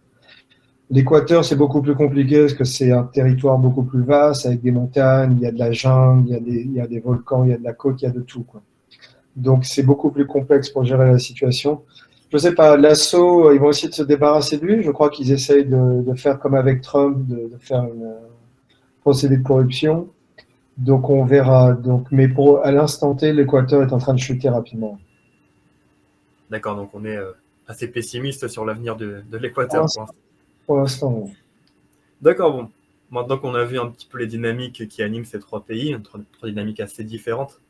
Speaker 2: L'Équateur, c'est beaucoup plus compliqué parce que c'est un territoire beaucoup plus vaste avec des montagnes, il y a de la jungle, il y a des volcans, il y a de la côte, il y a de tout, quoi. Donc c'est beaucoup plus complexe pour gérer la situation. Je ne sais pas, l'assaut, ils vont essayer de se débarrasser de lui. Je crois qu'ils essayent de faire comme avec Trump, de faire un procédé de corruption. Donc on verra. Donc, mais à l'instant T, l'Équateur est en train de chuter rapidement.
Speaker 1: D'accord, donc on est assez pessimiste sur l'avenir de l'Équateur pour l'instant.
Speaker 2: Pour l'instant.
Speaker 1: D'accord, bon. Maintenant qu'on a vu un petit peu les dynamiques qui animent ces trois pays, trois dynamiques assez différentes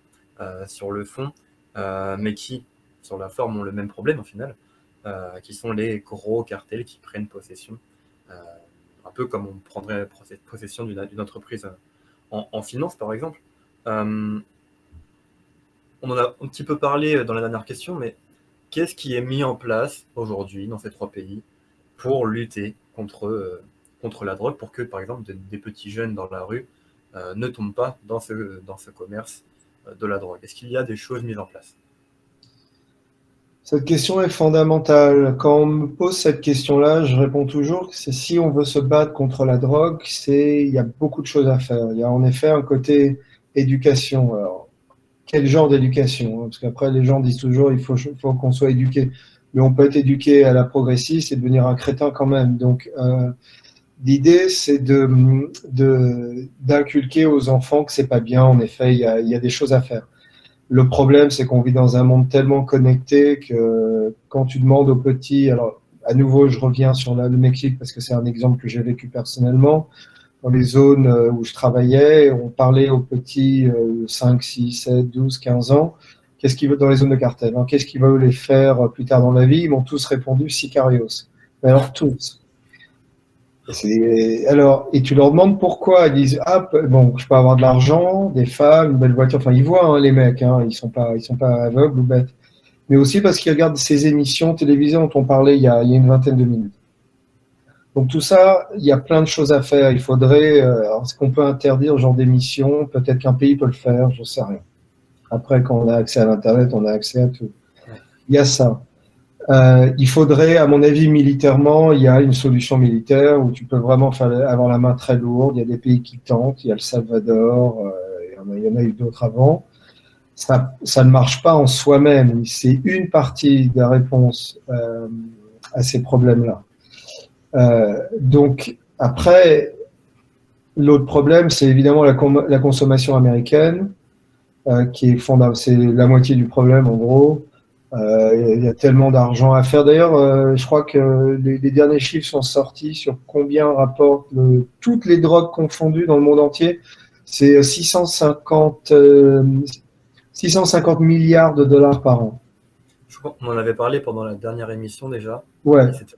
Speaker 1: sur le fond, mais qui, sur la forme, ont le même problème au final, qui sont les gros cartels qui prennent possession, un peu comme on prendrait possession d'une entreprise en finance, par exemple. On en a un petit peu parlé dans la dernière question, mais qu'est-ce qui est mis en place aujourd'hui dans ces trois pays pour lutter contre la drogue, pour que, par exemple, des petits jeunes dans la rue ne tombent pas dans ce commerce de la drogue? Est-ce qu'il y a des choses mises en place?
Speaker 2: Cette question est fondamentale. Quand on me pose cette question-là, je réponds toujours que c'est si on veut se battre contre la drogue, il y a beaucoup de choses à faire. Il y a en effet un côté éducation. Alors, quel genre d'éducation? Parce qu'après, les gens disent toujours il faut qu'on soit éduqué. Mais on peut être éduqué à la progressiste et devenir un crétin quand même. Donc, l'idée, c'est d'inculquer aux enfants que c'est pas bien. En effet, il y a des choses à faire. Le problème, c'est qu'on vit dans un monde tellement connecté que quand tu demandes aux petits, alors à nouveau, je reviens sur le Mexique parce que c'est un exemple que j'ai vécu personnellement. Dans les zones où je travaillais, on parlait aux petits 5, 6, 7, 12, 15 ans. Qu'est-ce qu'ils veulent dans les zones de cartel, hein, qu'est-ce qu'ils veulent les faire plus tard dans la vie? Ils m'ont tous répondu Sicarios. Mais alors tous. Et tu leur demandes pourquoi. Ils disent ah bon, je peux avoir de l'argent, des femmes, une belle voiture. Enfin, ils voient hein, les mecs, hein, ils sont pas aveugles ou bêtes. Mais aussi parce qu'ils regardent ces émissions télévisées dont on parlait il y a une vingtaine de minutes. Donc tout ça, il y a plein de choses à faire. Il faudrait, est-ce qu'on peut interdire ce genre d'émissions? Peut-être qu'un pays peut le faire, je ne sais rien. Après, quand on a accès à l'Internet, on a accès à tout.
Speaker 1: Ouais.
Speaker 2: Il y a ça. Il faudrait, à mon avis, militairement, il y a une solution militaire où tu peux vraiment avoir la main très lourde. Il y a des pays qui tentent. Il y a le Salvador, il y en a eu d'autres avant. Ça ne marche pas en soi-même. C'est une partie de la réponse à ces problèmes-là. Donc, après, l'autre problème, c'est évidemment la consommation américaine, qui est fondamentale. C'est la moitié du problème, en gros. Il y a tellement d'argent à faire. D'ailleurs, je crois que les derniers chiffres sont sortis sur combien rapportent toutes les drogues confondues dans le monde entier. C'est 650 milliards de dollars par an.
Speaker 1: Je crois qu'on en avait parlé pendant la dernière émission déjà.
Speaker 2: Ouais.
Speaker 1: C'était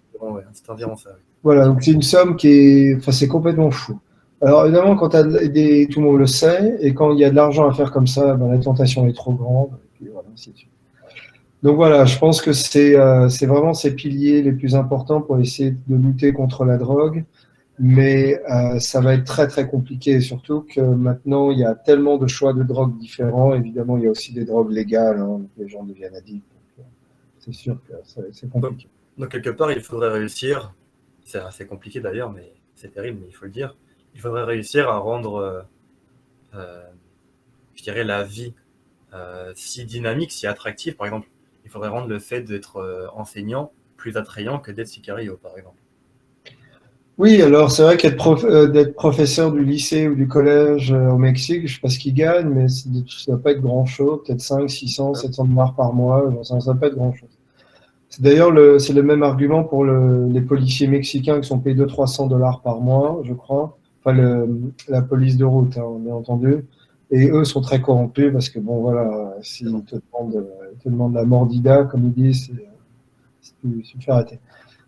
Speaker 1: environ ça. Oui.
Speaker 2: Voilà, donc c'est une somme qui est, enfin, c'est complètement fou. Alors évidemment, quand tout le monde le sait, et quand il y a de l'argent à faire comme ça, ben, la tentation est trop grande. Et puis voilà, ainsi de suite. Donc voilà, je pense que c'est vraiment ces piliers les plus importants pour essayer de lutter contre la drogue. Mais ça va être très très compliqué, surtout que maintenant il y a tellement de choix de drogues différents. Évidemment, il y a aussi des drogues légales, hein, les gens deviennent addicts. C'est sûr que c'est compliqué.
Speaker 1: Donc quelque part, il faudrait réussir, c'est assez compliqué d'ailleurs, mais c'est terrible, mais il faut le dire, il faudrait réussir à rendre, je dirais, la vie si dynamique, si attractive. Par exemple, il faudrait rendre le fait d'être enseignant plus attrayant que d'être sicario, par exemple.
Speaker 2: Oui, alors c'est vrai d'être professeur du lycée ou du collège au Mexique, je ne sais pas ce qu'ils gagnent, mais ça ne va pas être grand-chose, peut-être 5, 600, 700 dollars par mois, ça ne va pas être grand-chose. D'ailleurs, c'est le même argument pour les policiers mexicains qui sont payés 200-300 dollars par mois, je crois. Enfin, la police de route, hein, bien entendu. Et eux sont très corrompus parce que, bon, voilà, s'ils te demandent la mordida, comme ils disent, tu fais arrêter.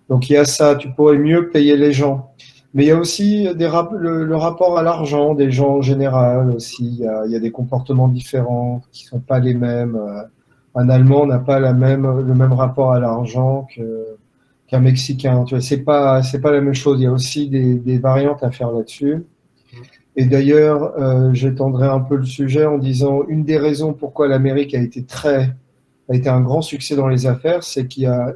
Speaker 2: Donc, il y a ça, tu pourrais mieux payer les gens. Mais il y a aussi le rapport à l'argent des gens en général aussi. Il y a des comportements différents qui ne sont pas les mêmes. Un Allemand n'a pas le même rapport à l'argent qu'un Mexicain. Tu vois, c'est pas la même chose. Il y a aussi des variantes à faire là-dessus. Et d'ailleurs, j'étendrai un peu le sujet en disant une des raisons pourquoi l'Amérique a été un grand succès dans les affaires, c'est qu'il y a,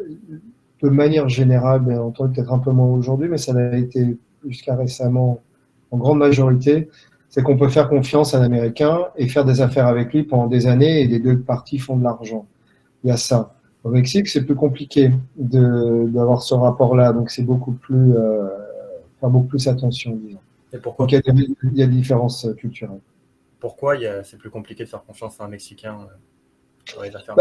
Speaker 2: de manière générale, bien entendu, peut-être un peu moins aujourd'hui, mais ça l'a été jusqu'à récemment en grande majorité, c'est qu'on peut faire confiance à l'Américain et faire des affaires avec lui pendant des années et les deux parties font de l'argent. Il y a ça. Au Mexique, c'est plus compliqué d'avoir ce rapport-là, donc c'est beaucoup plus, faire beaucoup plus attention, disons.
Speaker 1: Et pourquoi,
Speaker 2: donc il y a des différences culturelles.
Speaker 1: Pourquoi c'est plus compliqué de faire confiance à un Mexicain dans les affaires?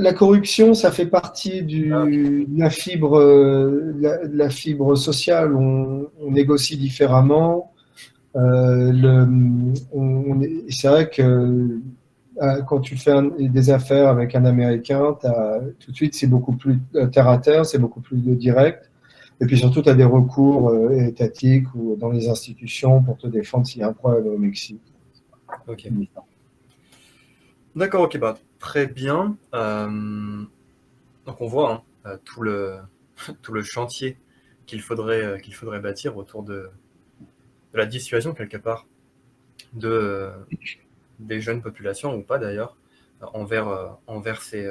Speaker 2: La corruption, ça fait partie de la fibre sociale. On négocie différemment. C'est vrai que quand tu fais des affaires avec un Américain, tout de suite, c'est beaucoup plus terre à terre, c'est beaucoup plus direct. Et puis surtout, tu as des recours étatiques ou dans les institutions pour te défendre s'il y a un problème au Mexique.
Speaker 1: Ok. D'accord, ok, bah, très bien. Donc on voit tout le chantier qu'il faudrait bâtir autour de la dissuasion, quelque part, des jeunes populations, ou pas d'ailleurs, envers ces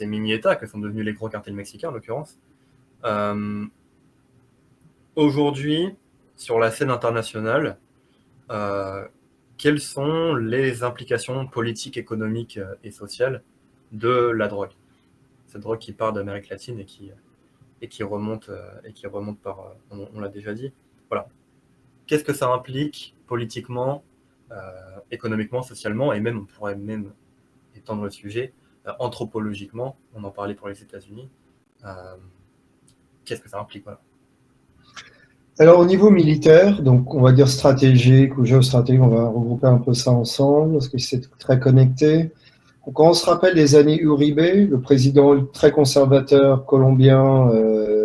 Speaker 1: mini-États que sont devenus les gros cartels mexicains, en l'occurrence. Aujourd'hui, sur la scène internationale, quelles sont les implications politiques, économiques et sociales de la drogue? Cette drogue qui part d'Amérique latine et qui remonte par, on l'a déjà dit. Voilà. Qu'est-ce que ça implique politiquement, économiquement, socialement, et même, on pourrait même étendre le sujet, anthropologiquement, on en parlait pour les États-Unis. Qu'est-ce que ça implique, voilà.
Speaker 2: Alors au niveau militaire, donc on va dire stratégique ou géostratégique, on va regrouper un peu ça ensemble parce que c'est très connecté. Donc, quand on se rappelle des années Uribe, le président très conservateur colombien,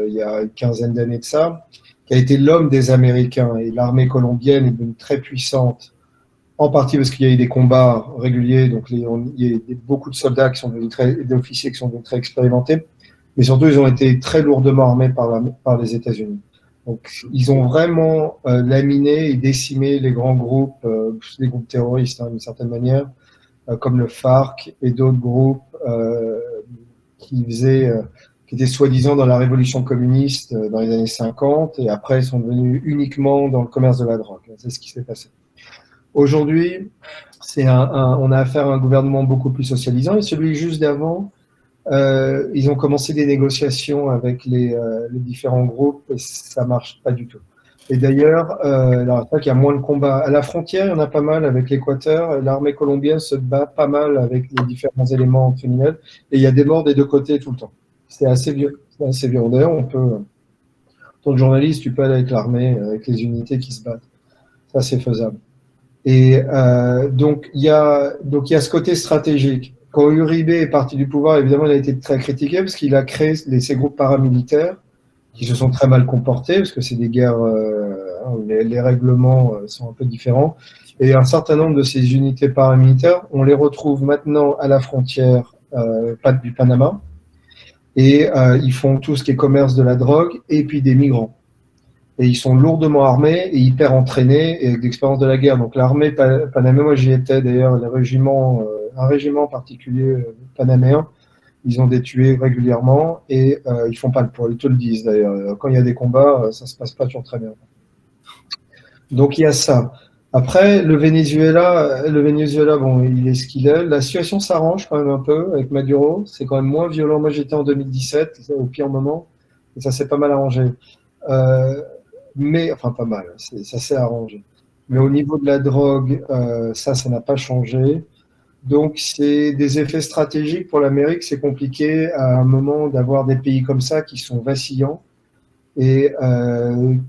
Speaker 2: il y a une quinzaine d'années de ça, qui a été l'homme des Américains, et l'armée colombienne est devenue très puissante, en partie parce qu'il y a eu des combats réguliers, donc il y a beaucoup de soldats qui sont devenus d'officiers qui sont devenus très expérimentés. mais surtout, ils ont été très lourdement armés par les États-Unis. Donc, ils ont vraiment laminé et décimé les groupes terroristes, hein, d'une certaine manière, comme le FARC et d'autres groupes qui faisaient, qui étaient soi-disant dans la révolution communiste dans les années 50 et après sont devenus uniquement dans le commerce de la drogue. C'est ce qui s'est passé. Aujourd'hui, on a affaire à un gouvernement beaucoup plus socialisant et celui juste d'avant, ils ont commencé des négociations avec les différents groupes et ça marche pas du tout. Et d'ailleurs, alors, c'est vrai qu'il y a moins de combats. À la frontière, il y en a pas mal avec l'Équateur. L'armée colombienne se bat pas mal avec les différents éléments criminels. Et il y a des morts des deux côtés tout le temps. C'est assez violent. C'est assez violent. D'ailleurs, en tant que journaliste, tu peux aller avec l'armée, avec les unités qui se battent. Ça, c'est faisable. Et donc il y a ce côté stratégique. Quand Uribe est parti du pouvoir, évidemment, il a été très critiqué parce qu'il a créé ces groupes paramilitaires qui se sont très mal comportés parce que c'est des guerres où les règlements sont un peu différents. Et un certain nombre de ces unités paramilitaires, on les retrouve maintenant à la frontière du Panama et ils font tout ce qui est commerce de la drogue et puis des migrants. Et ils sont lourdement armés et hyper entraînés et avec l'expérience de la guerre. Donc l'armée panaméenne, moi j'y étais d'ailleurs, un régiment particulier panaméen, ils ont des tués régulièrement et ils font pas le poids, ils te le disent d'ailleurs. Quand il y a des combats, ça se passe pas toujours très bien. Donc il y a ça. Après, le Venezuela, bon, il est ce qu'il est. La situation s'arrange quand même un peu avec Maduro. C'est quand même moins violent. Moi, j'étais en 2017, au pire moment, et ça s'est pas mal arrangé. Euh, mais, enfin, pas mal, ça s'est arrangé. Mais au niveau de la drogue, ça n'a pas changé. Donc, c'est des effets stratégiques pour l'Amérique. C'est compliqué à un moment d'avoir des pays comme ça qui sont vacillants et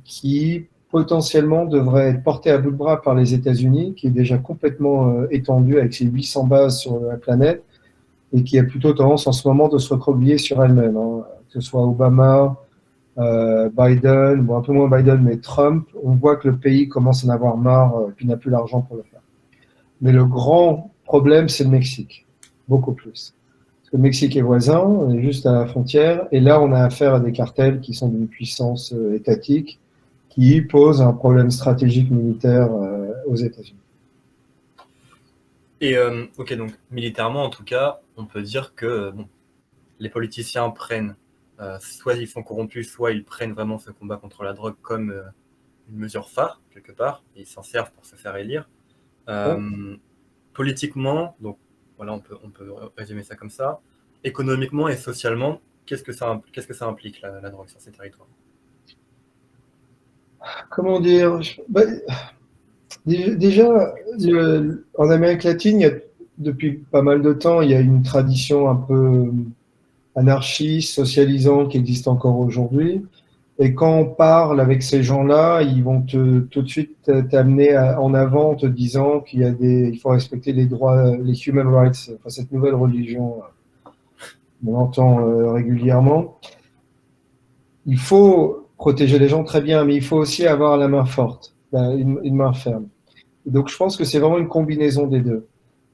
Speaker 2: qui potentiellement devraient être portés à bout de bras par les États-Unis, qui est déjà complètement étendue avec ses 800 bases sur la planète et qui a plutôt tendance en ce moment de se recroqueviller sur elle-même, hein. Que ce soit Obama, Biden, bon, un peu moins Biden, mais Trump, on voit que le pays commence à en avoir marre et puis n'a plus l'argent pour le faire. Mais le grand problème, c'est le Mexique, beaucoup plus. Parce que le Mexique est voisin, on est juste à la frontière, et là, on a affaire à des cartels qui sont d'une puissance étatique, qui posent un problème stratégique militaire aux États-Unis.
Speaker 1: Et ok, donc militairement, en tout cas, on peut dire que bon, les politiciens prennent, soit ils sont corrompus, soit ils prennent vraiment ce combat contre la drogue comme une mesure phare, quelque part, et ils s'en servent pour se faire élire.
Speaker 2: Ouais.
Speaker 1: Politiquement, donc voilà, on peut résumer ça comme ça. Économiquement et socialement, qu'est-ce que ça implique la drogue sur ces territoires?
Speaker 2: Comment dire déjà, en Amérique latine, depuis pas mal de temps, il y a une tradition un peu anarchiste, socialisante qui existe encore aujourd'hui. Et quand on parle avec ces gens-là, ils vont tout de suite t'amener en avant en te disant il faut respecter les droits, les human rights, enfin, cette nouvelle religion, on entend régulièrement. Il faut protéger les gens très bien, mais il faut aussi avoir la main forte, une main ferme. Et donc je pense que c'est vraiment une combinaison des deux.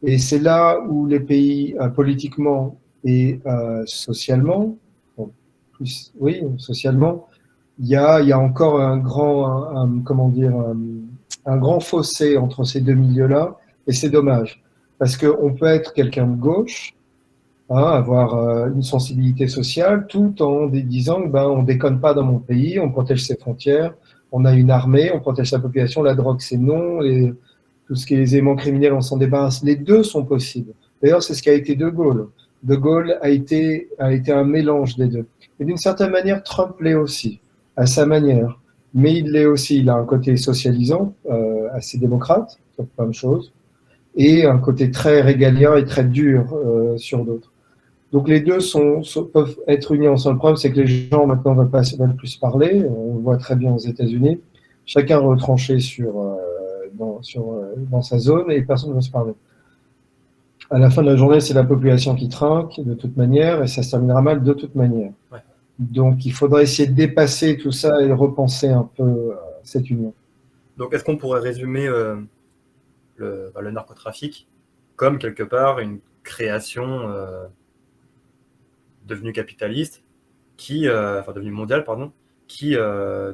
Speaker 2: Et c'est là où les pays, politiquement et socialement, bon, oui, socialement, il y a encore comment dire, un grand fossé entre ces deux milieux-là, et c'est dommage. Parce qu'on peut être quelqu'un de gauche, hein, avoir une sensibilité sociale, tout en disant que ben, on déconne pas dans mon pays, on protège ses frontières, on a une armée, on protège sa population, la drogue c'est non, et tout ce qui est les éléments criminels, on s'en débarrasse. Les deux sont possibles. D'ailleurs, c'est ce qu'a été De Gaulle. De Gaulle a été un mélange des deux. Et d'une certaine manière, Trump l'est aussi, à sa manière. Mais il l'est aussi, il a un côté socialisant, assez démocrate, sur plein de choses, et un côté très régalien et très dur sur d'autres. Donc les deux peuvent être unis ensemble. Le problème, c'est que les gens maintenant veulent plus parler. On le voit très bien aux États-Unis. Chacun retranché dans sa zone et personne ne veut se parler. À la fin de la journée, c'est la population qui trinque de toute manière et ça se terminera mal de toute manière.
Speaker 1: Ouais.
Speaker 2: Donc il faudra essayer de dépasser tout ça et repenser un peu cette union.
Speaker 1: Donc est-ce qu'on pourrait résumer le narcotrafic comme quelque part une création devenue capitaliste devenu mondial, pardon, qui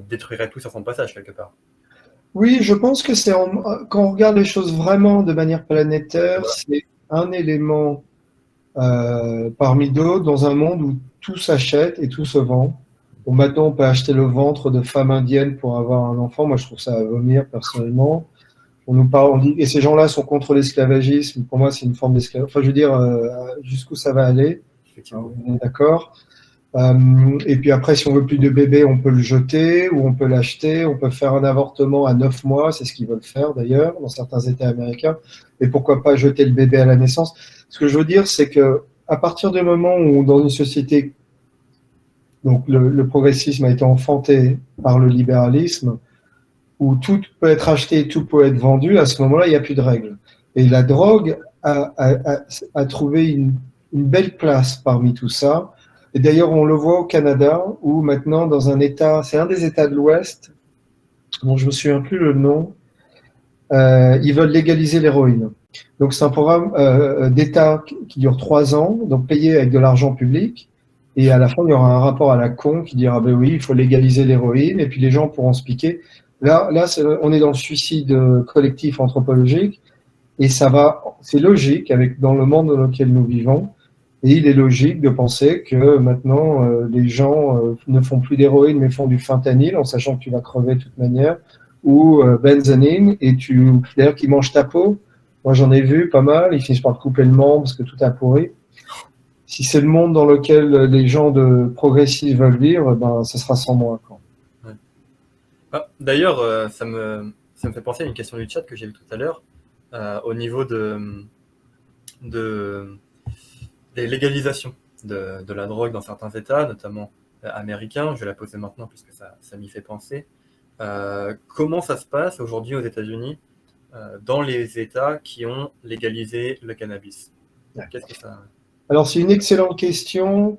Speaker 1: détruirait tout sur son passage quelque part.
Speaker 2: Oui, je pense que quand on regarde les choses vraiment de manière planétaire,
Speaker 1: Voilà.
Speaker 2: c'est un élément parmi d'autres dans un monde où tout s'achète et tout se vend. Bon, maintenant, on peut acheter le ventre de femmes indiennes pour avoir un enfant. Moi, je trouve ça à vomir personnellement. On nous parle, on dit, et ces gens-là sont contre l'esclavagisme. Pour moi, c'est une forme d'esclavage. Enfin, je veux dire, jusqu'où ça va aller.
Speaker 1: Effectivement.
Speaker 2: On est d'accord. Et puis après, si on veut plus de bébés, on peut le jeter ou on peut l'acheter. On peut faire un avortement à 9 mois, c'est ce qu'ils veulent faire d'ailleurs dans certains États américains. Et pourquoi pas jeter le bébé à la naissance? Ce que je veux dire, c'est que à partir du moment où dans une société, donc le progressisme a été enfanté par le libéralisme, où tout peut être acheté, tout peut être vendu, à ce moment-là, il n'y a plus de règles. Et la drogue a trouvé une belle place parmi tout ça. Et d'ailleurs, on le voit au Canada, où maintenant, dans un État, c'est un des États de l'Ouest, dont je ne me souviens plus le nom, ils veulent légaliser l'héroïne. Donc, c'est un programme d'État qui dure 3 ans, donc payé avec de l'argent public. Et à la fin, il y aura un rapport à la con qui dira, ben oui, il faut légaliser l'héroïne, et puis les gens pourront se piquer. Là, on est dans le suicide collectif anthropologique, et ça va, c'est logique dans le monde dans lequel nous vivons. Et il est logique de penser que maintenant, les gens ne font plus d'héroïne, mais font du fentanyl, en sachant que tu vas crever de toute manière, ou benzanine, d'ailleurs, qui mangent ta peau. Moi, j'en ai vu pas mal, ils finissent par te couper le membre parce que tout a pourri. Si c'est le monde dans lequel les gens de progressistes veulent vivre, ben, ce sera sans moi. Quoi.
Speaker 1: Ouais. Ah, d'ailleurs, ça me fait penser à une question du chat que j'ai vue tout à l'heure, au niveau de, des légalisations de la drogue dans certains États, notamment américains. Je vais la poser maintenant puisque ça m'y fait penser. Comment ça se passe aujourd'hui aux États-Unis dans les États qui ont légalisé le cannabis? Qu'est-ce que ça...
Speaker 2: Alors, c'est une excellente question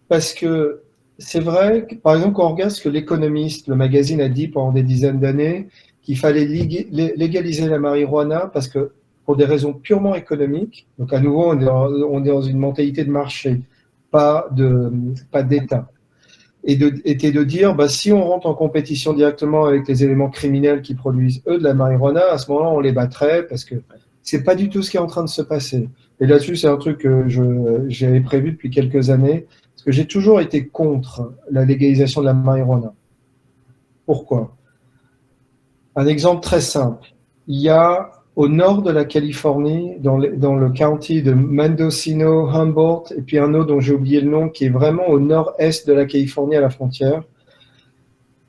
Speaker 2: parce que c'est vrai que, par exemple, quand on regarde ce que l'Économiste, le magazine, a dit pendant des dizaines d'années, qu'il fallait légaliser la marijuana parce que, pour des raisons purement économiques, donc à nouveau, on est dans une mentalité de marché, pas d'État. Était de dire, bah, si on rentre en compétition directement avec les éléments criminels qui produisent, eux, de la marijuana, à ce moment-là, on les battrait parce que c'est pas du tout ce qui est en train de se passer. Et là-dessus, c'est un truc que j'avais prévu depuis quelques années, parce que j'ai toujours été contre la légalisation de la marijuana. Pourquoi? Un exemple très simple. Il y a au nord de la Californie, dans le county de Mendocino, Humboldt, et puis un autre dont j'ai oublié le nom, qui est vraiment au nord-est de la Californie à la frontière,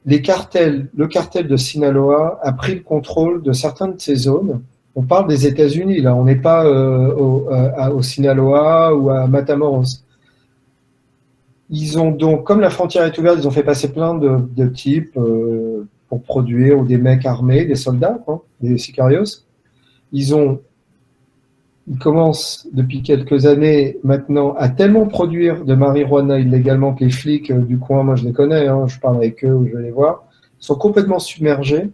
Speaker 2: le cartel de Sinaloa a pris le contrôle de certaines de ces zones. On parle des États-Unis, là, on n'est pas au Sinaloa ou à Matamoros. Ils ont donc, comme la frontière est ouverte, ils ont fait passer plein de types pour produire, ou des mecs armés, des soldats, hein, des sicarios. Ils commencent depuis quelques années maintenant à tellement produire de marijuana illégalement que les flics du coin, moi je les connais, hein, je parle avec eux ou je vais les voir, sont complètement submergés.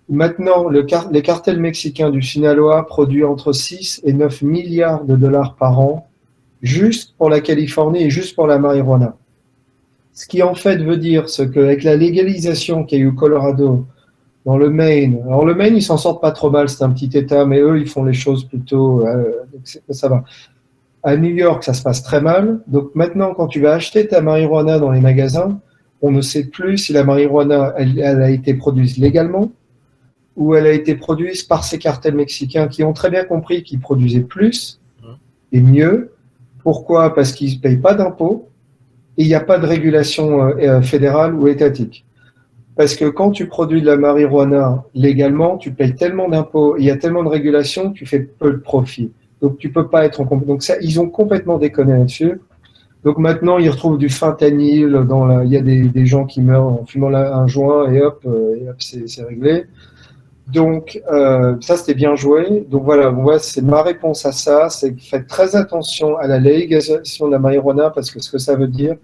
Speaker 2: Maintenant, les cartels mexicains du Sinaloa produisent entre 6 et 9 milliards de dollars par an juste pour la Californie et juste pour la marijuana. Ce qui en fait veut dire ce qu'avec la légalisation qu'il y a eu au Colorado, dans le Maine, alors le Maine, ils s'en sortent pas trop mal, c'est un petit État, mais eux, ils font les choses plutôt, ça va. À New York, ça se passe très mal. Donc maintenant, quand tu vas acheter ta marijuana dans les magasins, on ne sait plus si la marijuana, elle a été produite légalement ou elle a été produite par ces cartels mexicains qui ont très bien compris qu'ils produisaient plus et mieux. Pourquoi? Parce qu'ils ne payent pas d'impôts et il n'y a pas de régulation fédérale ou étatique. Parce que quand tu produis de la marijuana légalement, tu payes tellement d'impôts, il y a tellement de régulation que tu fais peu de profit. Donc tu peux pas être en compétition. Donc ça, ils ont complètement déconné là-dessus. Donc maintenant, ils retrouvent du fentanyl il y a des gens qui meurent en fumant un joint et hop c'est réglé. Donc ça, c'était bien joué. Donc voilà, moi, c'est ma réponse à ça, c'est que faites très attention à la légalisation de la marijuana parce que ce que ça veut dire,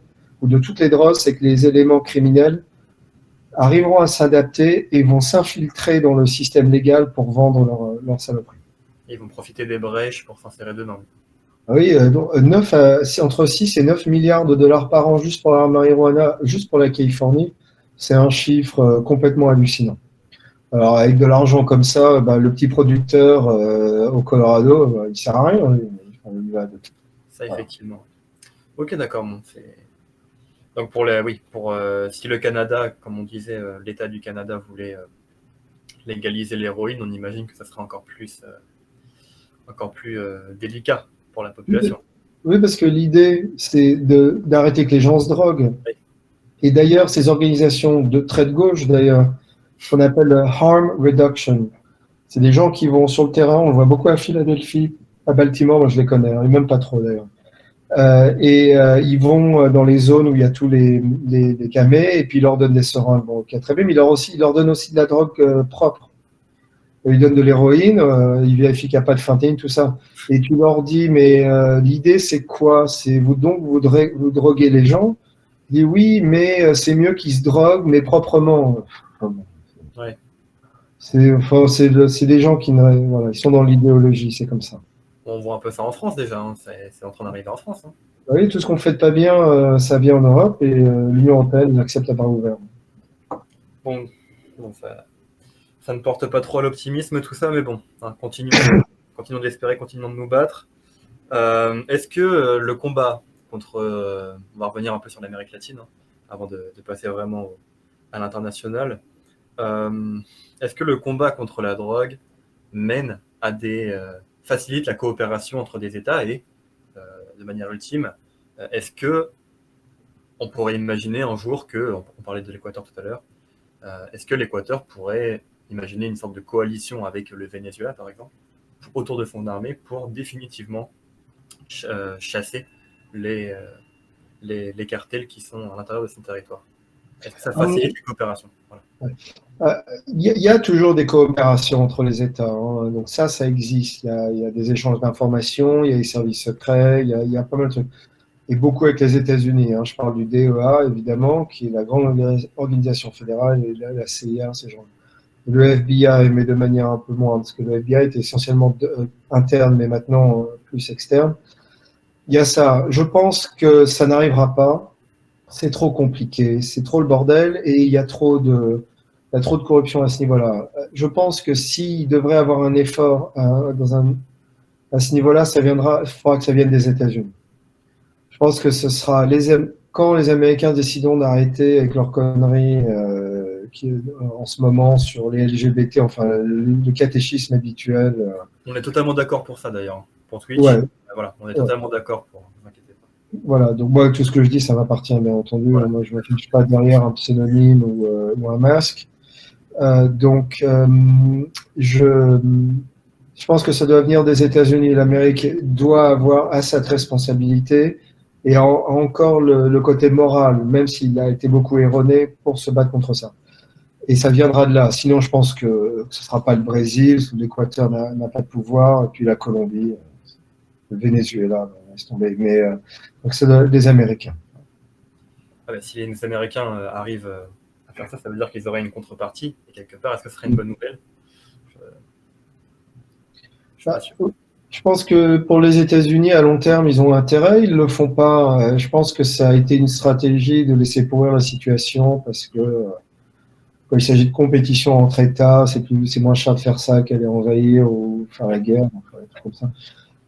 Speaker 2: ou de toutes les drogues, c'est que les éléments criminels arriveront à s'adapter et vont s'infiltrer dans le système légal pour vendre leur saloperie.
Speaker 1: Ils vont profiter des brèches pour s'insérer dedans.
Speaker 2: Ah oui, donc, c'est entre 6 et 9 milliards de dollars par an juste pour la marijuana, juste pour la Californie. C'est un chiffre complètement hallucinant. Alors, avec de l'argent comme ça, bah, le petit producteur au Colorado, bah, il sert à rien. Lui. Il va de-
Speaker 1: Ça,
Speaker 2: voilà.
Speaker 1: effectivement. Ok, d'accord. Bon, donc oui, si le Canada, comme on disait, l'État du Canada voulait légaliser l'héroïne, on imagine que ça serait encore plus délicat pour la population.
Speaker 2: Oui, parce que l'idée, c'est d'arrêter que les gens se droguent.
Speaker 1: Oui.
Speaker 2: Et d'ailleurs, ces organisations de très de gauche, d'ailleurs, ce qu'on appelle le harm reduction, c'est des gens qui vont sur le terrain, on le voit beaucoup à Philadelphie, à Baltimore, moi je les connais, hein, et même pas trop d'ailleurs. Ils vont dans les zones où il y a tous les camés, et puis ils leur donnent des seringues. Bon, ok, très bien, mais ils leur donnent aussi de la drogue propre. Ils donnent de l'héroïne, ils vérifient qu'il n'y a pas de fentanyl, tout ça. Et tu leur dis, mais l'idée c'est quoi? C'est vous droguez les gens? Ils disent oui, mais c'est mieux qu'ils se droguent, mais proprement. Enfin, bon.
Speaker 1: Ouais.
Speaker 2: C'est des gens qui voilà, ils sont dans l'idéologie, c'est comme ça.
Speaker 1: On voit un peu ça en France déjà, hein. C'est en train d'arriver en France, hein.
Speaker 2: Oui, tout ce qu'on ne fait pas bien, ça vient en Europe et l'Union européenne l'accepte à bras ouverts.
Speaker 1: Bon, bon, ça ne porte pas trop à l'optimisme tout ça, mais bon, hein, continuons d'espérer, continuons de nous battre. Est-ce que le combat contre, on va revenir un peu sur l'Amérique latine, hein, avant de passer vraiment à l'international. Euh, Est-ce que le combat contre la drogue mène à facilite la coopération entre des États et, euh, de manière ultime, est-ce que on pourrait imaginer un jour on parlait de l'Équateur tout à l'heure, est-ce que l'Équateur pourrait imaginer une sorte de coalition avec le Venezuela, par exemple, autour de son armée pour définitivement chasser les, euh, les cartels qui sont à l'intérieur de son territoire? Est-ce que ça facilite les coopérations? Voilà.
Speaker 2: Il y a toujours des coopérations entre les États, hein. Donc ça existe. Il y a des échanges d'informations, il y a des services secrets, il y a pas mal de trucs. Et beaucoup avec les États-Unis, hein. Je parle du DEA, évidemment, qui est la grande organisation fédérale, et là, la CIA, ces gens. Le FBI, mais de manière un peu moins, parce que le FBI était essentiellement interne, mais maintenant plus externe. Il y a ça. Je pense que ça n'arrivera pas. C'est trop compliqué, c'est trop le bordel et il y a trop de corruption à ce niveau-là. Je pense que s'il devrait avoir un effort à ce niveau-là, il faudra que ça vienne des États-Unis. Je pense que ce sera quand les Américains décideront d'arrêter avec leurs conneries en ce moment sur les LGBT, enfin le catéchisme habituel.
Speaker 1: On est totalement d'accord pour ça d'ailleurs. Pour Twitch,
Speaker 2: Ouais,
Speaker 1: voilà, on est
Speaker 2: ouais.
Speaker 1: totalement d'accord pour. Ne vous inquiétez pas.
Speaker 2: Voilà, donc moi, tout ce que je dis, ça m'appartient, bien entendu.
Speaker 1: Voilà.
Speaker 2: Moi, je ne me fiche pas derrière un pseudonyme ou un masque. Donc, je, je pense que ça doit venir des États-Unis. L'Amérique doit avoir à cette responsabilité et encore le côté moral, même s'il a été beaucoup erroné, pour se battre contre ça. Et ça viendra de là. Sinon, je pense que ce ne sera pas le Brésil, l'Équateur n'a pas de pouvoir, et puis la Colombie, le Venezuela, laisse tomber. Mais donc, c'est des Américains.
Speaker 1: Ah bah, si les Américains arrivent à faire ça, ça veut dire qu'ils auraient une contrepartie. Et quelque part, est-ce que ce serait une bonne nouvelle? Je ne suis pas
Speaker 2: Bah,
Speaker 1: sûr.
Speaker 2: je pense que pour les États-Unis, à long terme, ils ont intérêt. Ils le font pas. Je pense que ça a été une stratégie de laisser pourrir la situation parce que quand il s'agit de compétition entre États, c'est moins cher de faire ça qu'aller envahir ou faire la
Speaker 1: Oui,
Speaker 2: guerre, enfin, des trucs comme ça.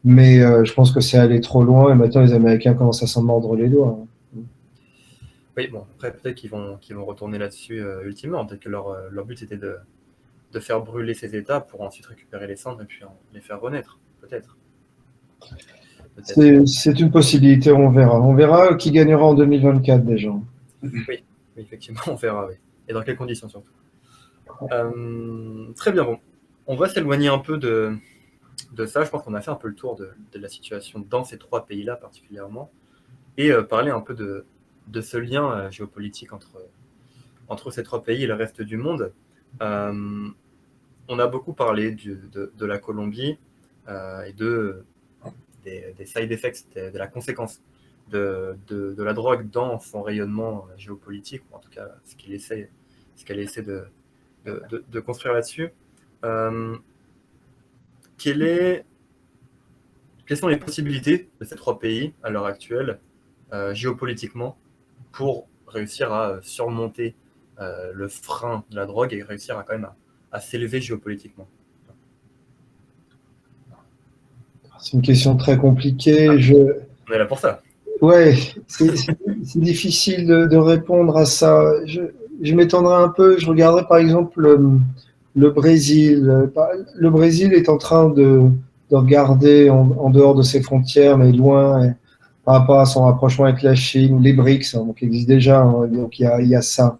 Speaker 2: Mais je pense que c'est allé trop loin et maintenant les Américains commencent à s'en mordre les doigts, hein.
Speaker 1: oui, bon, après, peut-être qu'ils vont retourner là-dessus ultimement. Peut-être que leur but était de faire brûler ces États pour ensuite récupérer les cendres et puis les faire renaître. Peut-être. Peut-être.
Speaker 2: C'est une possibilité, on verra. On verra qui gagnera en 2024 déjà.
Speaker 1: Oui, oui, effectivement, on verra, oui. Et dans quelles conditions surtout. Très bien, bon. On va s'éloigner un peu de ça. Je pense qu'on a fait un peu le tour de la situation dans ces trois pays-là particulièrement. Et parler un peu de ce lien géopolitique entre ces trois pays et le reste du monde. Euh, on a beaucoup parlé de la Colombie et des side effects, de la conséquence de la drogue dans son rayonnement géopolitique, ou en tout cas ce qu'elle essaie de construire là-dessus. Euh, quel est quelles sont les possibilités de ces trois pays à l'heure actuelle, géopolitiquement, pour réussir à surmonter le frein de la drogue et réussir à quand même à s'élever géopolitiquement?
Speaker 2: C'est une question très compliquée.
Speaker 1: On est là pour ça.
Speaker 2: Ouais, c'est difficile de répondre à ça. Je m'étendrai un peu. Je regarderai par exemple le Brésil. Le Brésil est en train de regarder en dehors de ses frontières, mais loin, par rapport à son rapprochement avec la Chine, les BRICS, hein, donc qui existent déjà. Hein, donc il y a ça.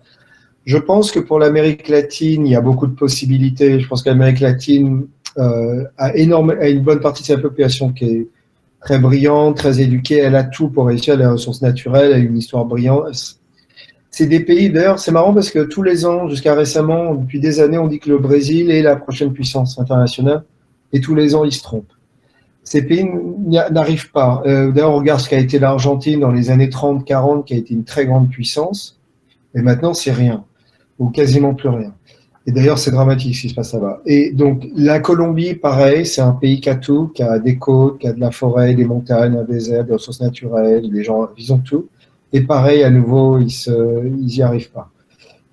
Speaker 2: Je pense que pour l'Amérique latine, il y a beaucoup de possibilités. Je pense que l'Amérique latine a une bonne partie de sa population qui est très brillante, très éduquée. Elle a tout pour réussir, les ressources naturelles, elle a une histoire brillante. C'est des pays, d'ailleurs, c'est marrant parce que tous les ans, jusqu'à récemment, depuis des années, on dit que le Brésil est la prochaine puissance internationale. Et tous les ans, ils se trompent. Ces pays n'arrivent pas. D'ailleurs, on regarde ce qu'a été l'Argentine dans les années 30, 40, qui a été une très grande puissance. Et maintenant, c'est rien. Ou quasiment plus rien. Et d'ailleurs, c'est dramatique ce qui se passe là-bas. Et donc, la Colombie, pareil, c'est un pays qui a tout, qui a des côtes, qui a de la forêt, des montagnes, un désert, des ressources naturelles, des gens, ils ont tout. Et pareil, à nouveau, ils y arrivent pas.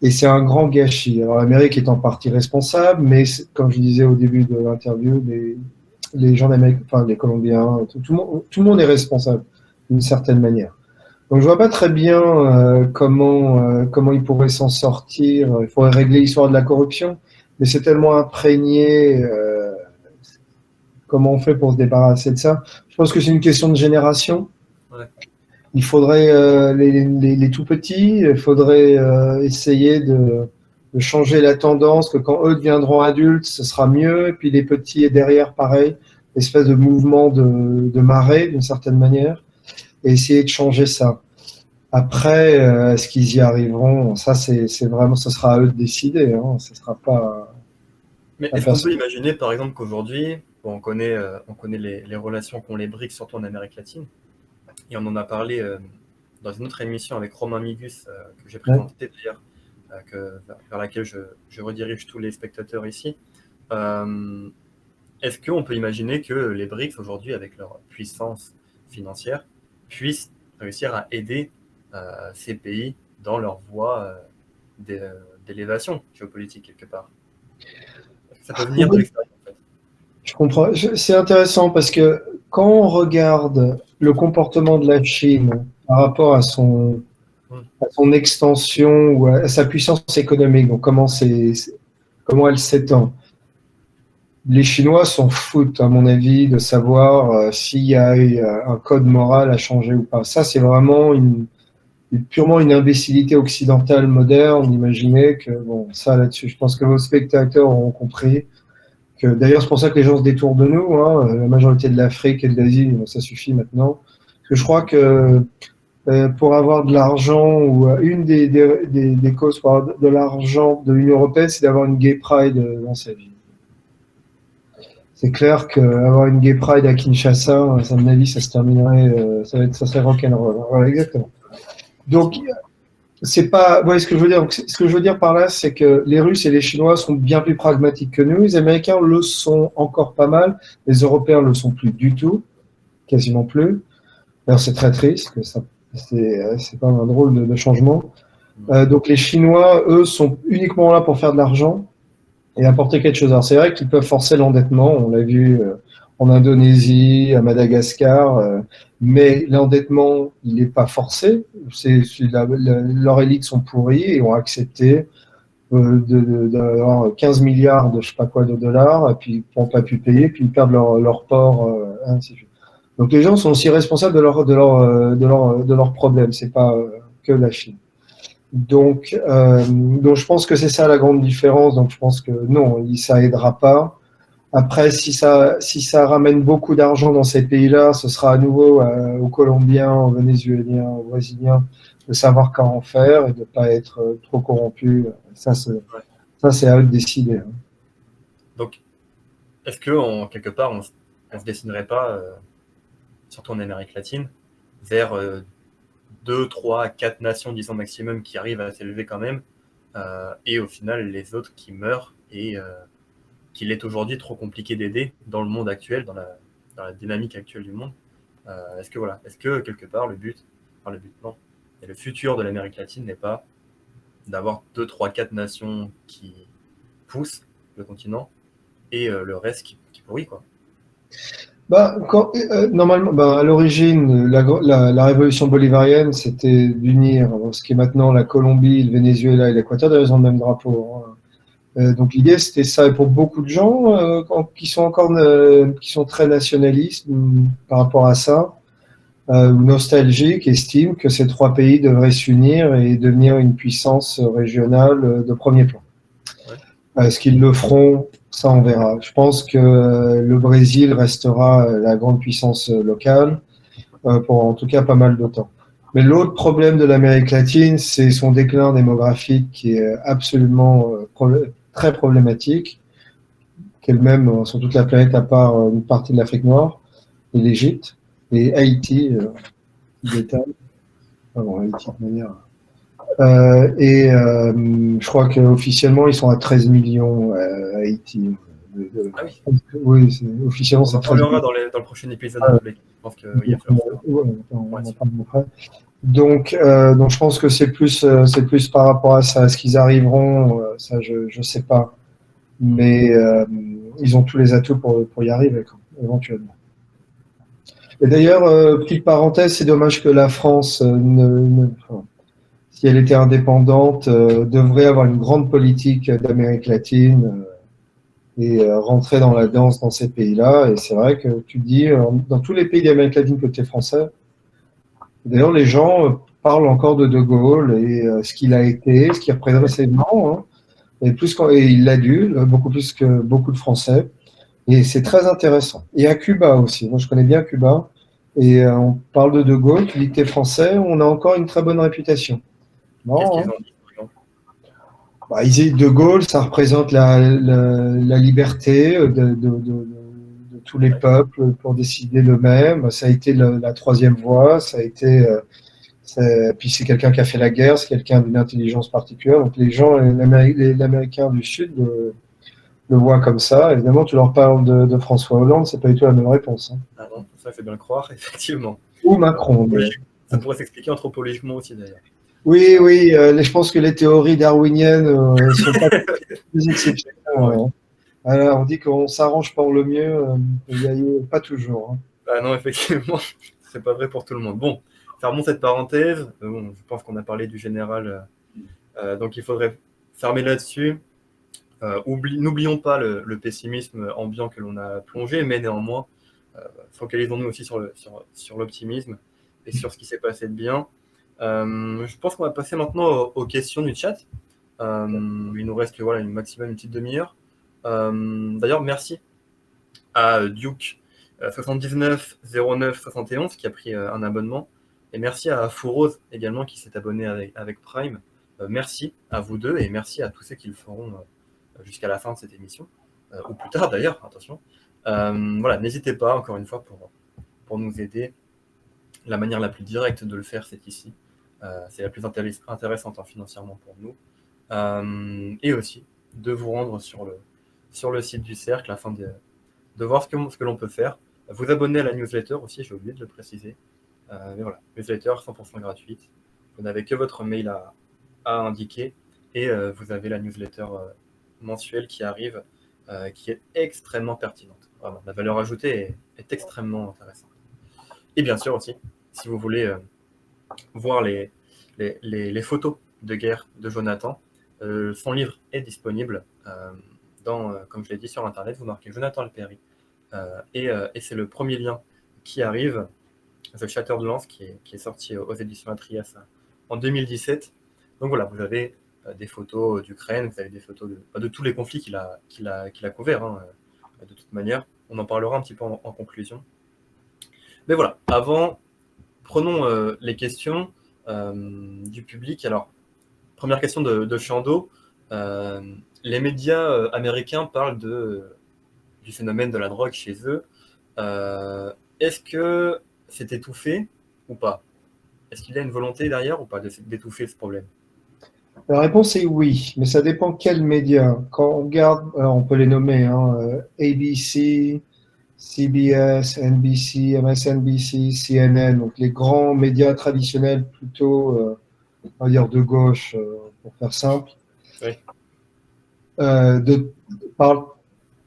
Speaker 2: Et c'est un grand gâchis. Alors, l'Amérique est en partie responsable, mais comme je disais au début de l'interview, les gens d'Amérique, enfin, les Colombiens, tout le monde est responsable d'une certaine manière. Donc je vois pas très bien comment ils pourraient s'en sortir. Il faudrait régler l'histoire de la corruption, mais c'est tellement imprégné. Comment on fait pour se débarrasser de ça? Je pense que c'est une question de génération.
Speaker 1: Ouais.
Speaker 2: Il faudrait les tout petits, il faudrait essayer de changer la tendance, que quand eux deviendront adultes, ce sera mieux. Et puis les petits et derrière, pareil, espèce de mouvement de marée d'une certaine manière, et essayer de changer ça. Après, est-ce qu'ils y arriveront? Ça, c'est vraiment, ce sera à eux de décider. Hein. Ce sera pas
Speaker 1: Mais
Speaker 2: à
Speaker 1: est-ce qu'on peut
Speaker 2: personne.
Speaker 1: imaginer, par exemple, qu'aujourd'hui, bon, on connaît les relations qu'ont les BRICS, surtout en Amérique latine, et on en a parlé dans une autre émission avec Romain Migus, que j'ai
Speaker 2: Ouais.
Speaker 1: présentée d'ailleurs, vers laquelle je redirige tous les spectateurs ici. Euh, Est-ce qu'on peut imaginer que les BRICS, aujourd'hui, avec leur puissance financière, puissent réussir à aider ces pays dans leur voie d'élévation géopolitique, quelque part? Est-ce que ça peut venir de
Speaker 2: Oui,
Speaker 1: l'extérieur, en fait?
Speaker 2: je comprends. C'est intéressant parce que quand on regarde le comportement de la Chine par rapport
Speaker 1: Hmm.
Speaker 2: à son extension ou à sa puissance économique, donc comment elle s'étend, les Chinois s'en foutent, à mon avis, de savoir s'il y a eu, un code moral à changer ou pas. Ça, c'est vraiment purement une imbécilité occidentale moderne d'imaginer que, bon, ça là-dessus, je pense que vos spectateurs ont compris que, d'ailleurs, c'est pour ça que les gens se détournent de nous, hein, la majorité de l'Afrique et de l'Asie, ça suffit maintenant. Parce que je crois que pour avoir de l'argent, ou une des causes pour avoir de l'argent de l'Union européenne, c'est d'avoir une gay pride dans sa vie. C'est clair qu'avoir une gay pride à Kinshasa, à mon avis, ça se terminerait, ça serait rock'n'roll. Voilà, exactement. Donc,
Speaker 1: Effectivement.
Speaker 2: c'est pas. Ouais, ce que je veux dire. Donc, ce que je veux dire par là, c'est que les Russes et les Chinois sont bien plus pragmatiques que nous. Les Américains le sont encore pas mal. Les Européens le sont plus du tout, quasiment plus. D'ailleurs, c'est très triste. C'est pas un drôle de changement. Donc, les Chinois, eux, sont uniquement là pour faire de l'argent et apporter quelque chose. Alors, c'est vrai qu'ils peuvent forcer l'endettement. On l'a vu en Indonésie, à Madagascar. Mais l'endettement, il n'est pas forcé. Leurs élites sont pourries et ont accepté d'avoir 15 milliards de je sais pas quoi de dollars, et puis ils n'ont pas pu payer, puis ils perdent leur port, ainsi de suite. Donc les gens sont aussi responsables de leurs problèmes, c'est pas que la Chine. Donc je pense que c'est ça la grande différence. Donc je pense que non, ça aidera pas. Après, si ça ramène beaucoup d'argent dans ces pays-là, ce sera à nouveau aux Colombiens, aux Vénézuéliens, aux Brésiliens de savoir comment faire et de ne pas être trop corrompus.
Speaker 1: Ouais.
Speaker 2: Ça, c'est à eux de décider. Hein.
Speaker 1: Donc, est-ce que, quelque part, on se dessinerait pas, surtout en Amérique latine, vers 2, 3, 4 nations, disons maximum, qui arrivent à s'élever quand même, et au final, les autres qui meurent et qu'il est aujourd'hui trop compliqué d'aider dans le monde actuel, dans la dynamique actuelle du monde. Est-ce que quelque part non, et le futur de l'Amérique latine n'est pas d'avoir 2, 3, 4 nations qui poussent le continent et le reste qui pourrit, quoi.
Speaker 2: Normalement, à l'origine, la révolution bolivarienne, c'était d'unir ce qui est maintenant la Colombie, le Venezuela et l'Équateur, d'ailleurs, ils ont le même drapeau, hein. Donc l'idée, c'était ça. Et pour beaucoup de gens qui sont très nationalistes par rapport à ça, ou nostalgiques, estiment que ces trois pays devraient s'unir et devenir une puissance régionale de premier plan. Est-ce qu'ils le feront? Ça, on verra. Je pense que le Brésil restera la grande puissance locale pour en tout cas pas mal de temps. Mais l'autre problème de l'Amérique latine, c'est son déclin démographique qui est absolument très problématique, qui est le même sur toute la planète à part une partie de l'Afrique noire et l'Égypte et Haïti, détail. Pardon, Haïti de manière. Je crois qu'officiellement, ils sont à 13 millions à Haïti.
Speaker 1: Ah oui.
Speaker 2: Oui, officiellement, c'est 13 millions.
Speaker 1: On en parlera dans le prochain épisode. Je pense qu'il y a
Speaker 2: après. Donc, je pense que c'est plus par rapport à ça. Est-ce qu'ils arriveront? Ça, je sais pas. Mais ils ont tous les atouts pour y arriver, éventuellement. Et d'ailleurs, petite parenthèse, c'est dommage que la France si elle était indépendante, devrait avoir une grande politique d'Amérique latine et rentrer dans la danse dans ces pays-là. Et c'est vrai que tu dis, dans tous les pays d'Amérique latine côté français, d'ailleurs, les gens parlent encore de Gaulle et ce qu'il a été, ce qu'il représente, c'est marrant, hein, et il l'adule, beaucoup plus que beaucoup de Français. Et c'est très intéressant. Et à Cuba aussi. Moi, je connais bien Cuba. Et on parle de Gaulle, tu dis que tu es français, on a encore une très bonne réputation.
Speaker 1: Qu'est-ce qu'ils ont dit, par exemple?
Speaker 2: De Gaulle, ça représente la liberté de tous les peuples pour décider d'eux-mêmes. Ça a été la troisième voie. Ça a été, puis c'est quelqu'un qui a fait la guerre, c'est quelqu'un d'une intelligence particulière. Donc les gens, les Américains du Sud le voient comme ça. Évidemment, tu leur parles de François Hollande, c'est pas du tout la même réponse, hein.
Speaker 1: Ah non, ça fait bien le croire, effectivement.
Speaker 2: Ou Macron.
Speaker 1: Ça pourrait s'expliquer anthropologiquement aussi, d'ailleurs.
Speaker 2: Oui, je pense que les théories darwiniennes sont pas plus exceptionnelles. Ouais. Alors, on dit qu'on s'arrange pour le mieux, pas toujours, hein.
Speaker 1: Ah non, effectivement, c'est pas vrai pour tout le monde. Bon, fermons cette parenthèse. Bon, je pense qu'on a parlé du général, donc il faudrait fermer là-dessus. N'oublions pas le pessimisme ambiant que l'on a plongé, mais néanmoins, focalisons-nous aussi sur l'optimisme et sur ce qui s'est passé de bien. Je pense qu'on va passer maintenant aux questions du chat. Il nous reste une maximum une petite demi-heure. D'ailleurs, merci à Duke 79 09 71 qui a pris un abonnement. Et merci à Fourose également qui s'est abonné avec Prime. Merci à vous deux et merci à tous ceux qui le feront jusqu'à la fin de cette émission. Ou plus tard d'ailleurs, attention. N'hésitez pas, encore une fois, pour nous aider. La manière la plus directe de le faire, c'est ici. C'est la plus intéressante financièrement pour nous. Et aussi de vous rendre sur le site du Cercle afin de voir ce que l'on peut faire. Vous abonner à la newsletter aussi, j'ai oublié de le préciser. Mais voilà, newsletter 100% gratuite. Vous n'avez que votre mail à indiquer et vous avez la newsletter mensuelle qui arrive, qui est extrêmement pertinente. Vraiment, la valeur ajoutée est extrêmement intéressante. Et bien sûr aussi, si vous voulez voir les photos de guerre de Jonathan, son livre est disponible comme je l'ai dit, sur Internet. Vous marquez Jonathan Alperi et c'est le premier lien qui arrive, The Shattered Lance, qui est sorti aux éditions Atrias en 2017. Donc voilà, vous avez des photos d'Ukraine, vous avez des photos de tous les conflits qu'il a couverts, hein, de toute manière. On en parlera un petit peu en conclusion. Mais voilà, prenons les questions du public. Alors, première question de Chando. Les médias américains parlent du phénomène de la drogue chez eux. Est-ce que c'est étouffé ou pas? Est-ce qu'il y a une volonté derrière ou pas d'étouffer ce problème?
Speaker 2: La réponse est oui, mais ça dépend quels médias. Quand on regarde, on peut les nommer, hein, ABC, CBS, NBC, MSNBC, CNN, donc les grands médias traditionnels plutôt, on va dire de gauche, pour faire simple,
Speaker 1: Oui.
Speaker 2: Parlent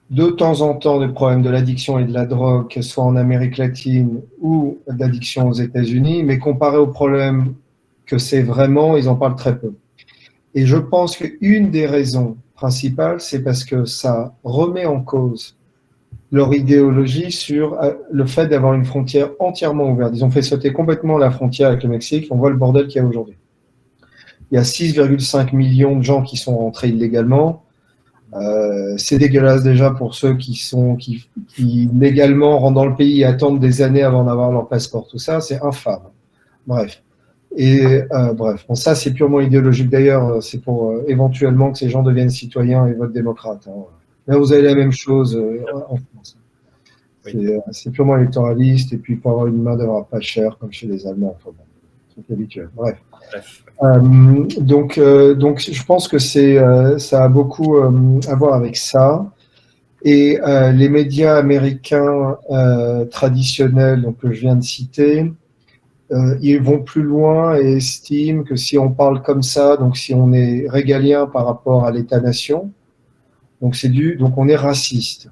Speaker 2: de temps en temps des problèmes de l'addiction et de la drogue, que ce soit en Amérique latine ou d'addiction aux États-Unis, mais comparé aux problèmes que c'est vraiment, ils en parlent très peu. Et je pense qu'une des raisons principales, c'est parce que ça remet en cause leur idéologie sur le fait d'avoir une frontière entièrement ouverte. Ils ont fait sauter complètement la frontière avec le Mexique. On voit le bordel qu'il y a aujourd'hui. Il y a 6,5 millions de gens qui sont rentrés illégalement. C'est dégueulasse déjà pour ceux qui légalement rentrent dans le pays et attendent des années avant d'avoir leur passeport. Tout ça, c'est infâme. Bref. Bref, bon, ça c'est purement idéologique d'ailleurs, c'est pour éventuellement que ces gens deviennent citoyens et votent démocrates. Hein. Là, vous avez la même chose en France. C'est purement électoraliste et puis pour avoir une main-d'œuvre pas chère comme chez les Allemands. Enfin, bon, c'est habituel. Bref. Donc, je pense que ça a beaucoup à voir avec ça. Et les médias américains traditionnels, donc que je viens de citer, ils vont plus loin et estiment que si on parle comme ça, donc si on est régalien par rapport à l'État-nation, donc on est raciste.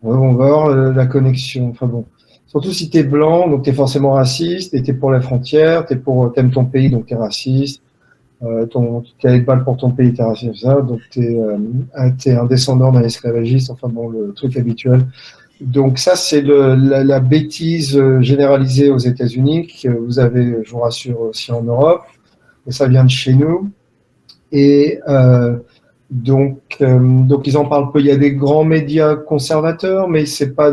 Speaker 2: On va voir la connexion. Enfin bon, surtout si t'es blanc, donc t'es forcément raciste, et t'es pour la frontière, t'aimes ton pays, donc t'es raciste. T'es avec balle pour ton pays, t'es raciste, ça, donc t'es un descendant d'un esclavagiste. Enfin bon, le truc habituel. Donc ça, c'est la bêtise généralisée aux États-Unis que vous avez, je vous rassure, aussi en Europe. Et ça vient de chez nous. Et donc ils en parlent peu. Il y a des grands médias conservateurs, mais c'est pas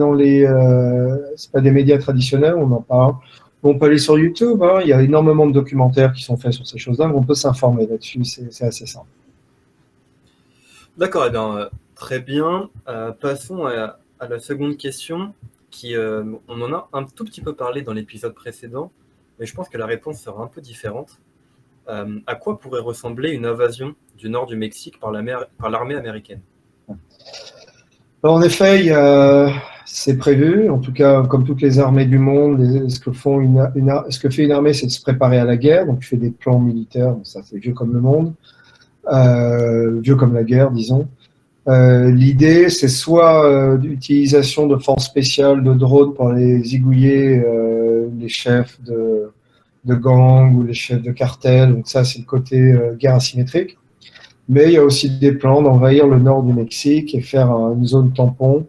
Speaker 2: c'est pas des médias traditionnels. On en parle. On peut aller sur YouTube. Hein, il y a énormément de documentaires qui sont faits sur ces choses-là. On peut s'informer là-dessus. C'est assez simple.
Speaker 1: D'accord. Eh bien, très bien. Passons à la seconde question, on en a un tout petit peu parlé dans l'épisode précédent, mais je pense que la réponse sera un peu différente. À quoi pourrait ressembler une invasion du nord du Mexique par l'armée américaine?
Speaker 2: Alors, en effet, c'est prévu, en tout cas, comme toutes les armées du monde, ce que fait une armée, c'est de se préparer à la guerre, donc tu fais des plans militaires, ça c'est vieux comme le monde, vieux comme la guerre, disons. L'idée, c'est soit l'utilisation de forces spéciales, de drones pour les zigouiller les chefs de gangs ou les chefs de cartels. Donc ça, c'est le côté guerre asymétrique. Mais il y a aussi des plans d'envahir le nord du Mexique et faire une zone tampon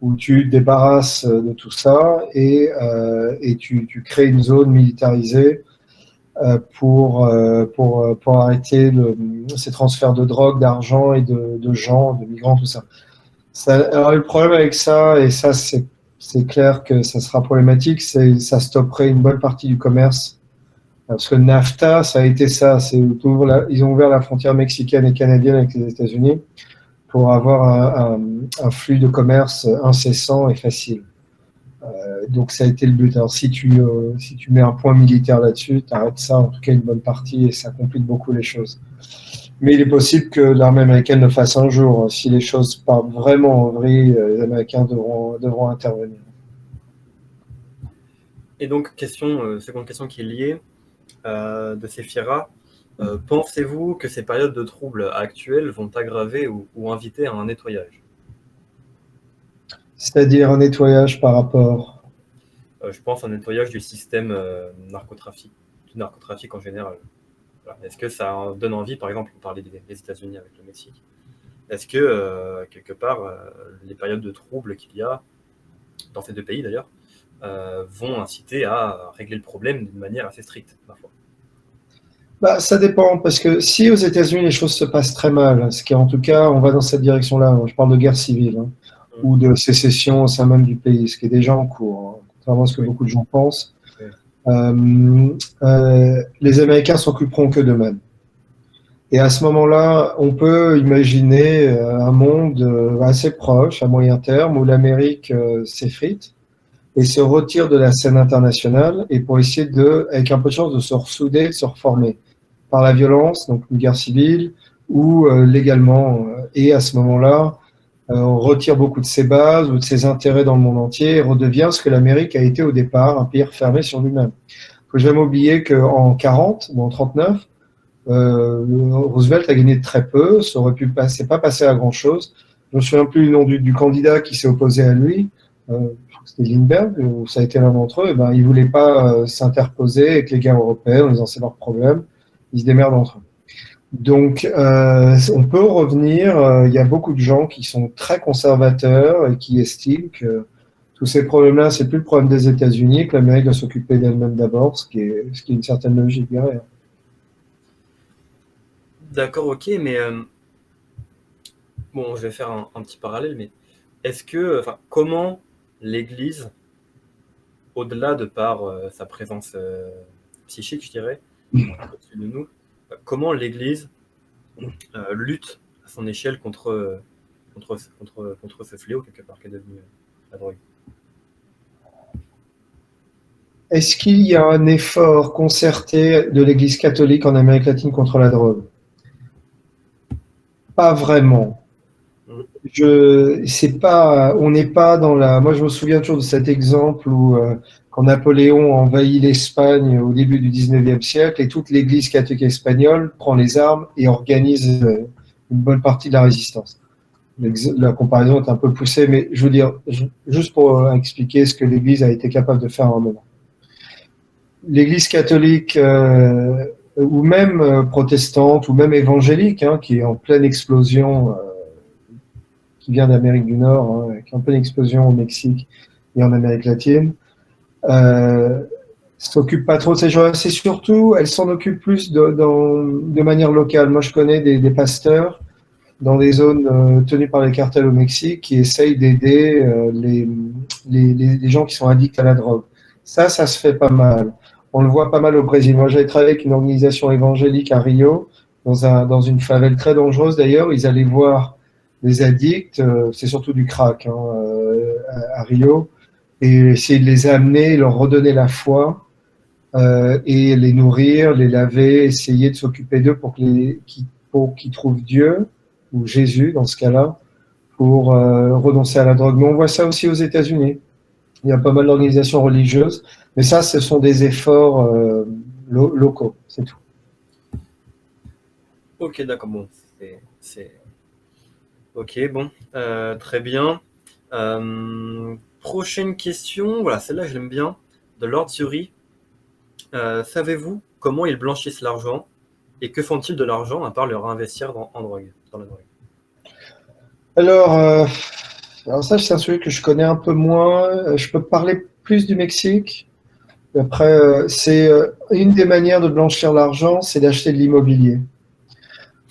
Speaker 2: où tu te débarrasses de tout ça et tu crées une zone militarisée pour arrêter ces transferts de drogue, d'argent et de gens, de migrants, tout ça. Alors, le problème avec ça, et ça c'est clair que ça sera problématique, c'est que ça stopperait une bonne partie du commerce. Parce que NAFTA, ça a été ça. Ils ont ouvert la frontière mexicaine et canadienne avec les États-Unis pour avoir un flux de commerce incessant et facile. Donc ça a été le but. Alors si tu mets un point militaire là-dessus, tu arrêtes ça, en tout cas une bonne partie, et ça complique beaucoup les choses. Mais il est possible que l'armée américaine le fasse un jour. Si les choses partent vraiment en vrille, les Américains devront intervenir.
Speaker 1: Et donc, seconde question qui est liée de Séphira. Pensez-vous que ces périodes de troubles actuelles vont aggraver ou inviter à un nettoyage?
Speaker 2: C'est-à-dire un nettoyage par rapport...
Speaker 1: Je pense à un nettoyage du système du narcotrafic en général. Voilà. Est-ce que ça donne envie, par exemple, on parlait des États-Unis avec le Mexique, est-ce que, quelque part, les périodes de troubles qu'il y a, dans ces deux pays d'ailleurs, vont inciter à régler le problème d'une manière assez stricte, parfois?
Speaker 2: Ça dépend, parce que si aux États-Unis les choses se passent très mal, ce qui en tout cas, on va dans cette direction-là, je parle de guerre civile, ou de sécession au sein même du pays, ce qui est déjà en cours, contrairement à ce que beaucoup de gens pensent. Les Américains sont plus prompts que d'eux-mêmes. Et à ce moment-là, on peut imaginer un monde assez proche, à moyen terme, où l'Amérique s'effrite et se retire de la scène internationale, et pour essayer avec un peu de chance, de se ressouder, de se reformer par la violence, donc une guerre civile, ou légalement. Et à ce moment-là, on retire beaucoup de ses bases ou de ses intérêts dans le monde entier et redevient ce que l'Amérique a été au départ, un pays refermé sur lui-même. Il ne faut jamais oublier qu'en 40 ou en 39, Roosevelt a gagné de très peu, ça aurait pu passer, pas passer à grand chose. Je me souviens plus du nom du candidat qui s'est opposé à lui. C'était Lindbergh, ou ça a été l'un d'entre eux. Et ben, ils voulaient pas s'interposer avec les guerres européennes en disant c'est leur problème. Ils se démerdent entre eux. Donc, on peut revenir. Il y a beaucoup de gens qui sont très conservateurs et qui estiment que tous ces problèmes-là, c'est plus le problème des États-Unis, que l'Amérique doit s'occuper d'elle-même d'abord, ce qui est une certaine logique derrière.
Speaker 1: D'accord, ok, mais bon, je vais faire un petit parallèle, mais est-ce que, enfin, comment l'Église, au-delà de par sa présence psychique, je dirais, au-dessus de nous, comment l'Église lutte à son échelle contre ce fléau, quelque part, qui est devenu la drogue?
Speaker 2: Est-ce qu'il y a un effort concerté de l'Église catholique en Amérique latine contre la drogue? Pas vraiment.
Speaker 1: Mm.
Speaker 2: C'est pas, on n'est pas dans la. Moi, je me souviens toujours de cet exemple où quand Napoléon envahit l'Espagne au début du 19e siècle et toute l'Église catholique espagnole prend les armes et organise une bonne partie de la résistance. La comparaison est un peu poussée, mais je veux dire, juste pour expliquer ce que l'Église a été capable de faire à un moment. L'Église catholique ou même protestante ou même évangélique, hein, qui est en pleine explosion, qui vient d'Amérique du Nord, hein, qui est en pleine explosion au Mexique et en Amérique latine, s'occupe pas trop de ces gens-là. C'est surtout, elle s'en occupe plus de manière locale. Moi, je connais des pasteurs dans des zones tenues par les cartels au Mexique qui essayent d'aider les gens qui sont addicts à la drogue. Ça se fait pas mal. On le voit pas mal au Brésil. Moi, j'avais travaillé avec une organisation évangélique à Rio, dans une favelle très dangereuse d'ailleurs. Ils allaient voir les addicts, c'est surtout du crack hein, à Rio, et essayer de les amener, leur redonner la foi et les nourrir, les laver, essayer de s'occuper d'eux pour qu'ils trouvent Dieu ou Jésus dans ce cas-là pour renoncer à la drogue. Mais on voit ça aussi aux États-Unis. Il y a pas mal d'organisations religieuses, mais ça, ce sont des efforts locaux, c'est tout.
Speaker 1: Ok, d'accord, bon, ok, bon, très bien. Prochaine question, voilà, celle-là, je l'aime bien, de Lord Surrey. Savez-vous comment ils blanchissent l'argent et que font-ils de l'argent à part le réinvestir en drogue, dans la drogue?
Speaker 2: Alors, alors ça, c'est un sujet que je connais un peu moins. Je peux parler plus du Mexique. Après, c'est une des manières de blanchir l'argent, c'est d'acheter de l'immobilier.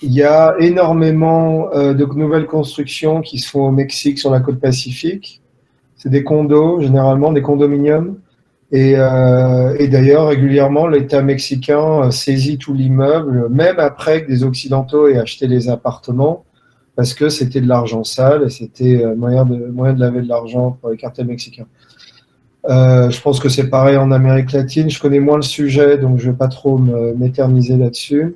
Speaker 2: Il y a énormément de nouvelles constructions qui se font au Mexique sur la côte Pacifique. C'est des condos, généralement des condominiums. Et d'ailleurs, régulièrement, l'État mexicain saisit tout l'immeuble, même après que des Occidentaux aient acheté les appartements, parce que c'était de l'argent sale et c'était moyen de laver de l'argent pour les cartels mexicains. Je pense que c'est pareil en Amérique latine. Je connais moins le sujet, donc je ne vais pas trop m'éterniser là-dessus.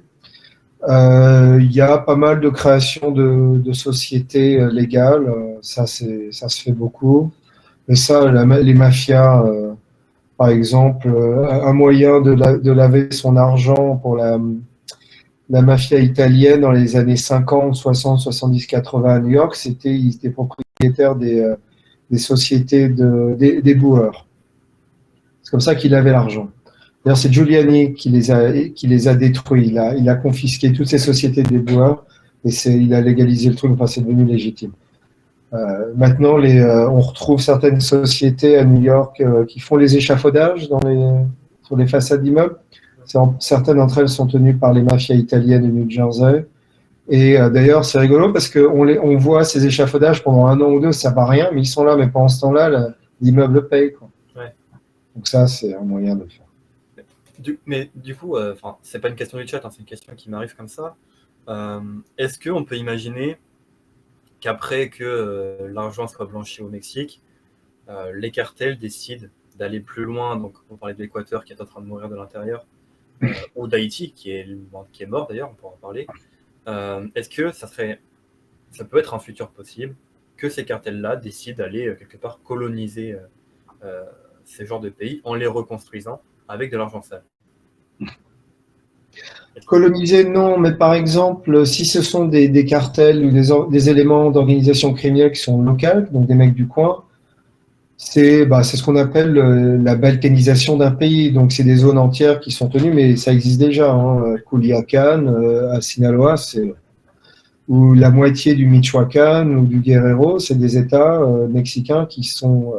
Speaker 2: Il y a pas mal de création de sociétés légales, ça se fait beaucoup. Mais ça, les mafias, par exemple, un moyen de laver son argent pour la mafia italienne dans les années 50, 60, 70, 80 à New York, ils étaient propriétaires des sociétés des boueurs. C'est comme ça qu'il avait l'argent. D'ailleurs, c'est Giuliani qui les a détruits. Il a confisqué toutes ces sociétés des boueurs et il a légalisé le truc, enfin, c'est devenu légitime. Maintenant, on retrouve certaines sociétés à New York qui font les échafaudages sur les façades d'immeubles. Certaines d'entre elles sont tenues par les mafias italiennes du New Jersey. Et d'ailleurs, c'est rigolo parce on voit ces échafaudages pendant un an ou deux, ça ne va rien, mais ils sont là. Mais pendant ce temps-là, l'immeuble paye, quoi.
Speaker 1: Ouais.
Speaker 2: Donc ça, c'est un moyen de le faire.
Speaker 1: Mais du coup, c'est pas une question du chat, hein, c'est une question qui m'arrive comme ça. Est-ce qu'on peut imaginer qu'après que l'argent soit blanchi au Mexique, les cartels décident d'aller plus loin, donc on parlait de l'Équateur qui est en train de mourir de l'intérieur, ou d'Haïti qui est mort d'ailleurs, on pourra en parler. Est-ce que ça peut être un futur possible que ces cartels-là décident d'aller quelque part coloniser ces genres de pays en les reconstruisant avec de l'argent sale.
Speaker 2: Coloniser, non, mais par exemple, si ce sont des cartels ou des éléments d'organisation criminelle qui sont locales, donc des mecs du coin, c'est ce qu'on appelle la balkanisation d'un pays. Donc, c'est des zones entières qui sont tenues, mais ça existe déjà. Hein. Culiacán, à Sinaloa, c'est ou la moitié du Michoacán ou du Guerrero, c'est des États mexicains qui sont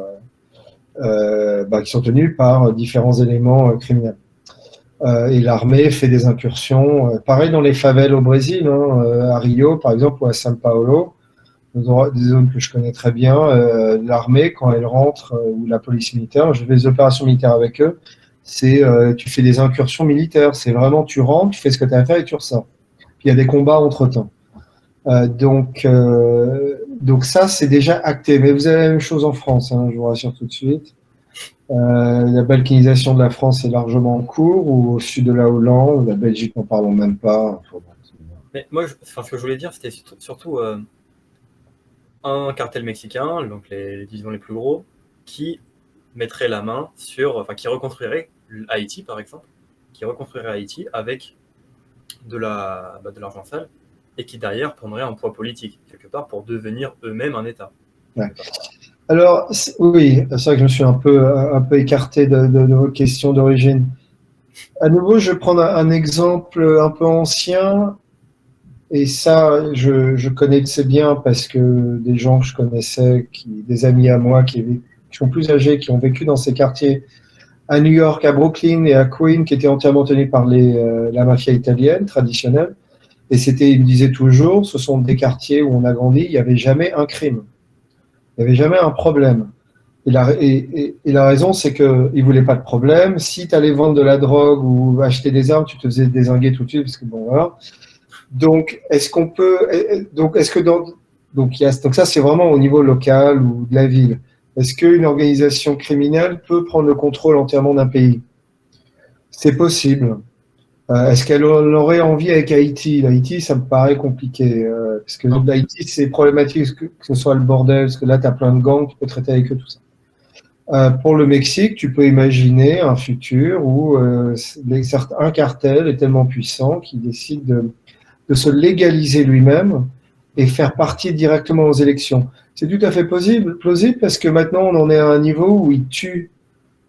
Speaker 2: tenus par différents éléments criminels. Et l'armée fait des incursions. Pareil dans les favelles au Brésil, hein, à Rio par exemple ou à São Paulo, des zones que je connais très bien. L'armée, quand elle rentre, ou la police militaire, je fais des opérations militaires avec eux, tu fais des incursions militaires. C'est vraiment, tu rentres, tu fais ce que tu as à faire et tu ressors. Puis il y a des combats entre-temps. Donc ça, c'est déjà acté. Mais vous avez la même chose en France, hein, je vous rassure tout de suite. La balkanisation de la France est largement en cours, ou au sud de la Hollande, la Belgique, n'en parlons même pas.
Speaker 1: Mais moi, ce que je voulais dire, c'était surtout un cartel mexicain, donc disons les plus gros, qui mettrait la main qui reconstruirait Haïti, par exemple, qui reconstruirait Haïti avec de l'argent sale, et qui derrière prendrait un poids politique, quelque part, pour devenir eux-mêmes un État.
Speaker 2: Ouais. Alors, oui, c'est vrai que je me suis un peu écarté de vos questions d'origine. À nouveau, je vais prendre un exemple un peu ancien, et ça, je connaissais bien parce que des gens que je connaissais, des amis à moi qui sont plus âgés, qui ont vécu dans ces quartiers à New York, à Brooklyn et à Queens, qui étaient entièrement tenus par la mafia italienne traditionnelle. Et ils me disaient toujours, ce sont des quartiers où on a grandi, il n'y avait jamais un crime. Il n'y avait jamais un problème. Et la raison, c'est qu'ils ne voulaient pas de problème. Si tu allais vendre de la drogue ou acheter des armes, tu te faisais dézinguer tout de suite, parce que bon, voilà. Donc, donc ça, c'est vraiment au niveau local ou de la ville. Est-ce qu'une organisation criminelle peut prendre le contrôle entièrement d'un pays? C'est possible. Est-ce qu'elle aurait envie avec Haïti? L'Haïti, ça me paraît compliqué. Parce que l'Haïti, c'est problématique que ce soit le bordel, parce que là, tu as plein de gangs, tu peux traiter avec eux, tout ça. Pour le Mexique, tu peux imaginer un futur où un cartel est tellement puissant qu'il décide de se légaliser lui-même et faire partie directement aux élections. C'est tout à fait plausible parce que maintenant, on en est à un niveau où ils tuent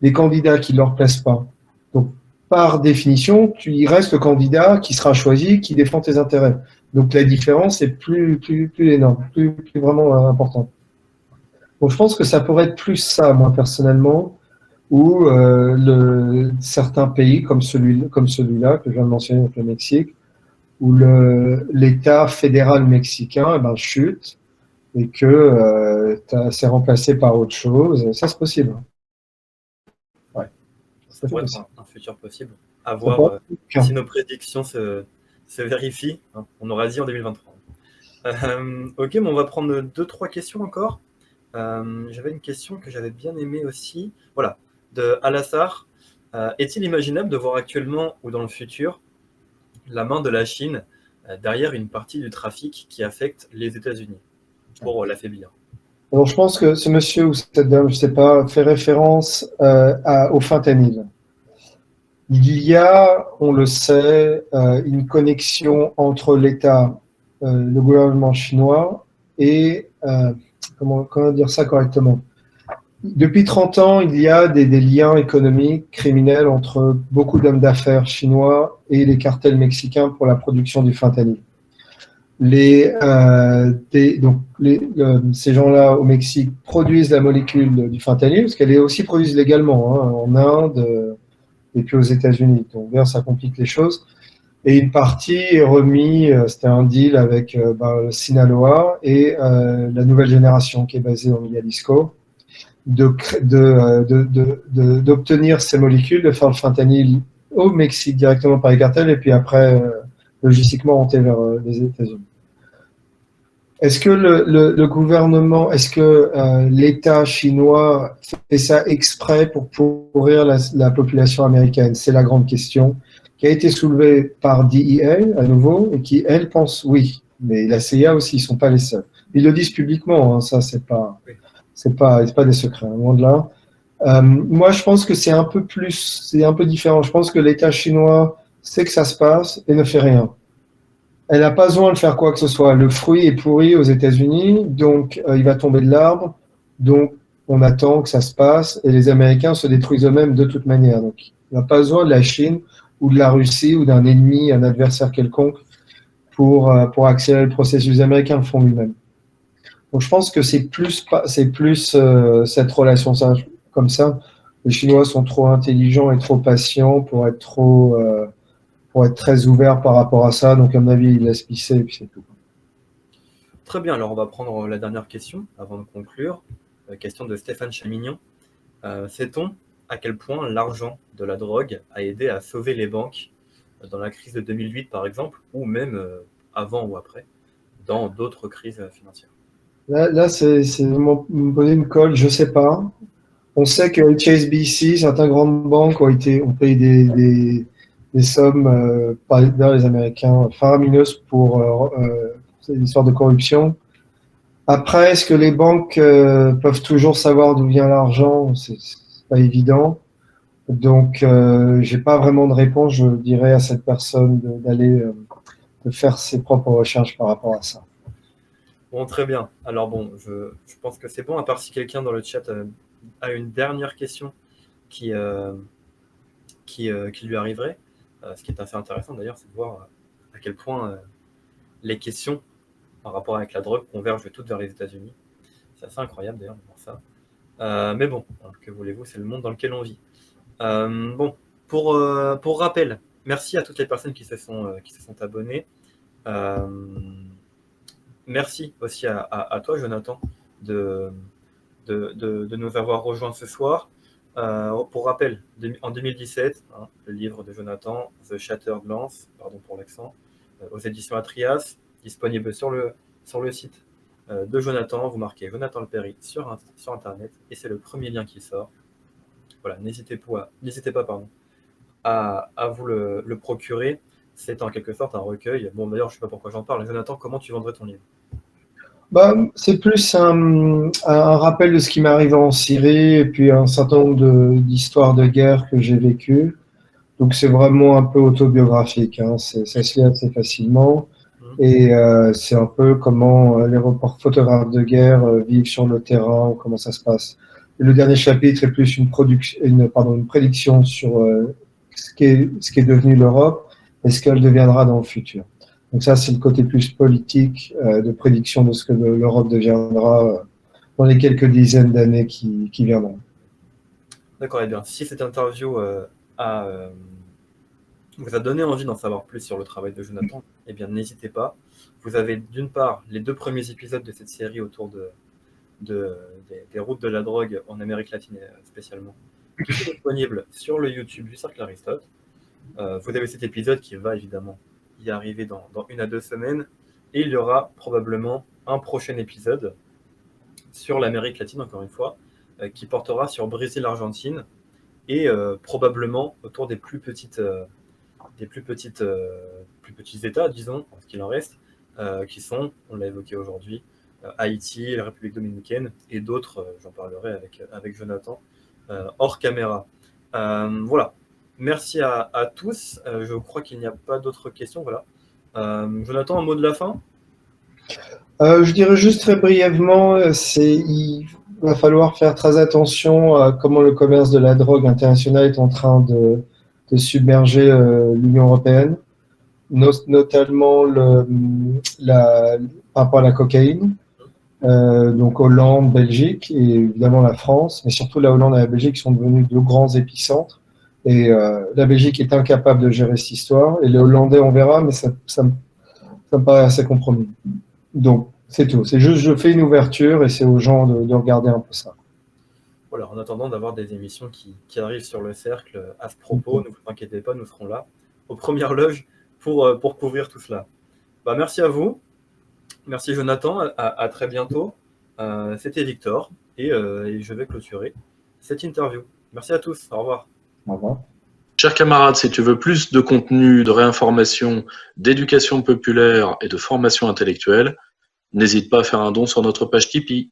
Speaker 2: les candidats qui ne leur plaisent pas. Donc, par définition, il reste le candidat qui sera choisi, qui défend tes intérêts. Donc la différence est plus énorme, plus vraiment importante. Donc je pense que ça pourrait être plus ça, moi personnellement, où certains pays comme celui-là que je viens de mentionner, donc le Mexique, où l'État fédéral mexicain chute et que c'est remplacé par autre chose. Ça, c'est possible.
Speaker 1: Ouais. Ça pourrait être un futur possible. À voir si nos prédictions se vérifient. On aura dit en 2023. Ok, mais on va prendre 2-3 questions encore. J'avais une question que j'avais bien aimée aussi. Voilà, de Alassar. Est-il imaginable de voir actuellement ou dans le futur la main de la Chine derrière une partie du trafic qui affecte les États-Unis pour l'affaiblir?
Speaker 2: Alors, je pense que ce monsieur ou cette dame, je ne sais pas, fait référence au fentanyl. Il y a, on le sait, une connexion entre l'État, le gouvernement chinois et, comment dire ça correctement? Depuis 30 ans, il y a des liens économiques, criminels entre beaucoup d'hommes d'affaires chinois et les cartels mexicains pour la production du fentanyl. Ces gens-là au Mexique produisent la molécule du fentanyl, parce qu'elle est aussi produite légalement en Inde et puis aux États-Unis. Donc, bien, ça complique les choses. Et une partie est remise, c'était un deal avec Sinaloa et la nouvelle génération qui est basée au Jalisco, d'obtenir ces molécules, de faire le fentanyl au Mexique directement par les cartels et puis après, logistiquement, monter vers les États-Unis. Est-ce que le gouvernement, est-ce que l'État chinois fait ça exprès pour pourrir la population américaine? C'est la grande question qui a été soulevée par DEA à nouveau et qui, elle, pense oui. Mais la CIA aussi, ils ne sont pas les seuls. Ils le disent publiquement, hein, ça,
Speaker 1: Oui.
Speaker 2: c'est pas des secrets, hein, loin de là. Moi, je pense que c'est un peu différent. Je pense que l'État chinois sait que ça se passe et ne fait rien. Elle n'a pas besoin de faire quoi que ce soit. Le fruit est pourri aux États-Unis, donc il va tomber de l'arbre. Donc, on attend que ça se passe et les Américains se détruisent eux-mêmes de toute manière. Donc, il n'a pas besoin de la Chine ou de la Russie ou d'un ennemi, un adversaire quelconque pour accélérer le processus. Les Américains le font lui-même. Donc, je pense que c'est plus cette relation comme ça. Les Chinois sont trop intelligents et trop patients pour être très ouverts par rapport à ça. Donc, à mon avis, ils laissent pisser et puis c'est tout.
Speaker 1: Très bien, alors on va prendre la dernière question avant de conclure. Question de Stéphane Chamignon. Sait-on à quel point l'argent de la drogue a aidé à sauver les banques dans la crise de 2008 par exemple, ou même avant ou après, dans d'autres crises financières?
Speaker 2: Là c'est me poser une colle, je sais pas. On sait que HSBC, certaines grandes banques ont payé des sommes, vers les Américains, faramineuses c'est une histoire de corruption. Après, est-ce que les banques peuvent toujours savoir d'où vient l'argent? C'est pas évident. Donc, j'ai pas vraiment de réponse. Je dirais à cette personne d'aller de faire ses propres recherches par rapport à ça.
Speaker 1: Bon, très bien. Alors bon, je pense que c'est bon, à part si quelqu'un dans le chat a une dernière question qui, qui lui arriverait. Ce qui est assez intéressant d'ailleurs, c'est de voir à quel point les questions par rapport avec la drogue convergent toutes vers les États-Unis. C'est assez incroyable d'ailleurs de voir ça. Mais bon, hein, que voulez-vous, c'est le monde dans lequel on vit. Bon, pour rappel, merci à toutes les personnes qui se sont abonnées. Merci aussi à toi, Jonathan, de nous avoir rejoints ce soir. Pour rappel, en 2017, hein, le livre de Jonathan, The Shattered Lance, pardon pour l'accent, aux éditions Atrias, disponible sur le site de Jonathan. Vous marquez Jonathan Lepéry sur Internet et c'est le premier lien qui sort. Voilà, n'hésitez pas à vous le procurer. C'est en quelque sorte un recueil. Bon, d'ailleurs, je ne sais pas pourquoi j'en parle. Jonathan, comment tu vendrais ton livre?
Speaker 2: Bah, c'est plus un rappel de ce qui m'est arrivé en Syrie et puis un certain nombre d'histoires de guerre que j'ai vécues. Donc c'est vraiment un peu autobiographique, hein. Ça se lit assez facilement. Et c'est un peu comment les photographes de guerre vivent sur le terrain, comment ça se passe. Et le dernier chapitre est plus une prédiction sur ce qui est devenu l'Europe et ce qu'elle deviendra dans le futur. Donc ça, c'est le côté plus politique de prédiction de ce que l'Europe deviendra dans les quelques dizaines d'années qui viendront.
Speaker 1: D'accord, et bien, si cette interview vous a donné envie d'en savoir plus sur le travail de Jonathan, eh bien, n'hésitez pas. Vous avez d'une part les 2 premiers épisodes de cette série autour des routes de la drogue en Amérique latine spécialement, qui sont disponibles sur le YouTube du Cercle Aristote. Vous avez cet épisode qui va évidemment y arriver dans 1 à 2 semaines, et il y aura probablement un prochain épisode sur l'Amérique latine, encore une fois, qui portera sur Brésil-Argentine, et probablement autour des plus petits États, disons, ce qu'il en reste, qui sont, on l'a évoqué aujourd'hui, Haïti, la République dominicaine et d'autres, j'en parlerai avec Jonathan, hors caméra. Voilà. Merci à tous. Je crois qu'il n'y a pas d'autres questions. Voilà. Jonathan, un mot de la fin?
Speaker 2: Je dirais juste très brièvement, il va falloir faire très attention à comment le commerce de la drogue internationale est en train de submerger l'Union européenne, notamment par rapport à la cocaïne. Donc Hollande, Belgique et évidemment la France, mais surtout la Hollande et la Belgique sont devenus de grands épicentres. Et la Belgique est incapable de gérer cette histoire. Et les Hollandais, on verra, mais ça me paraît assez compromis. Donc, c'est tout. C'est juste, je fais une ouverture et c'est aux gens de regarder un peu ça.
Speaker 1: Voilà, en attendant d'avoir des émissions qui arrivent sur le cercle à ce propos, ne vous inquiétez pas, nous serons là, aux premières loges, pour couvrir tout cela. Bah, merci à vous. Merci Jonathan, à très bientôt. C'était Victor et je vais clôturer cette interview. Merci à tous, au revoir.
Speaker 2: Au revoir.
Speaker 3: Chers camarades, si tu veux plus de contenu, de réinformation, d'éducation populaire et de formation intellectuelle, n'hésite pas à faire un don sur notre page Tipeee.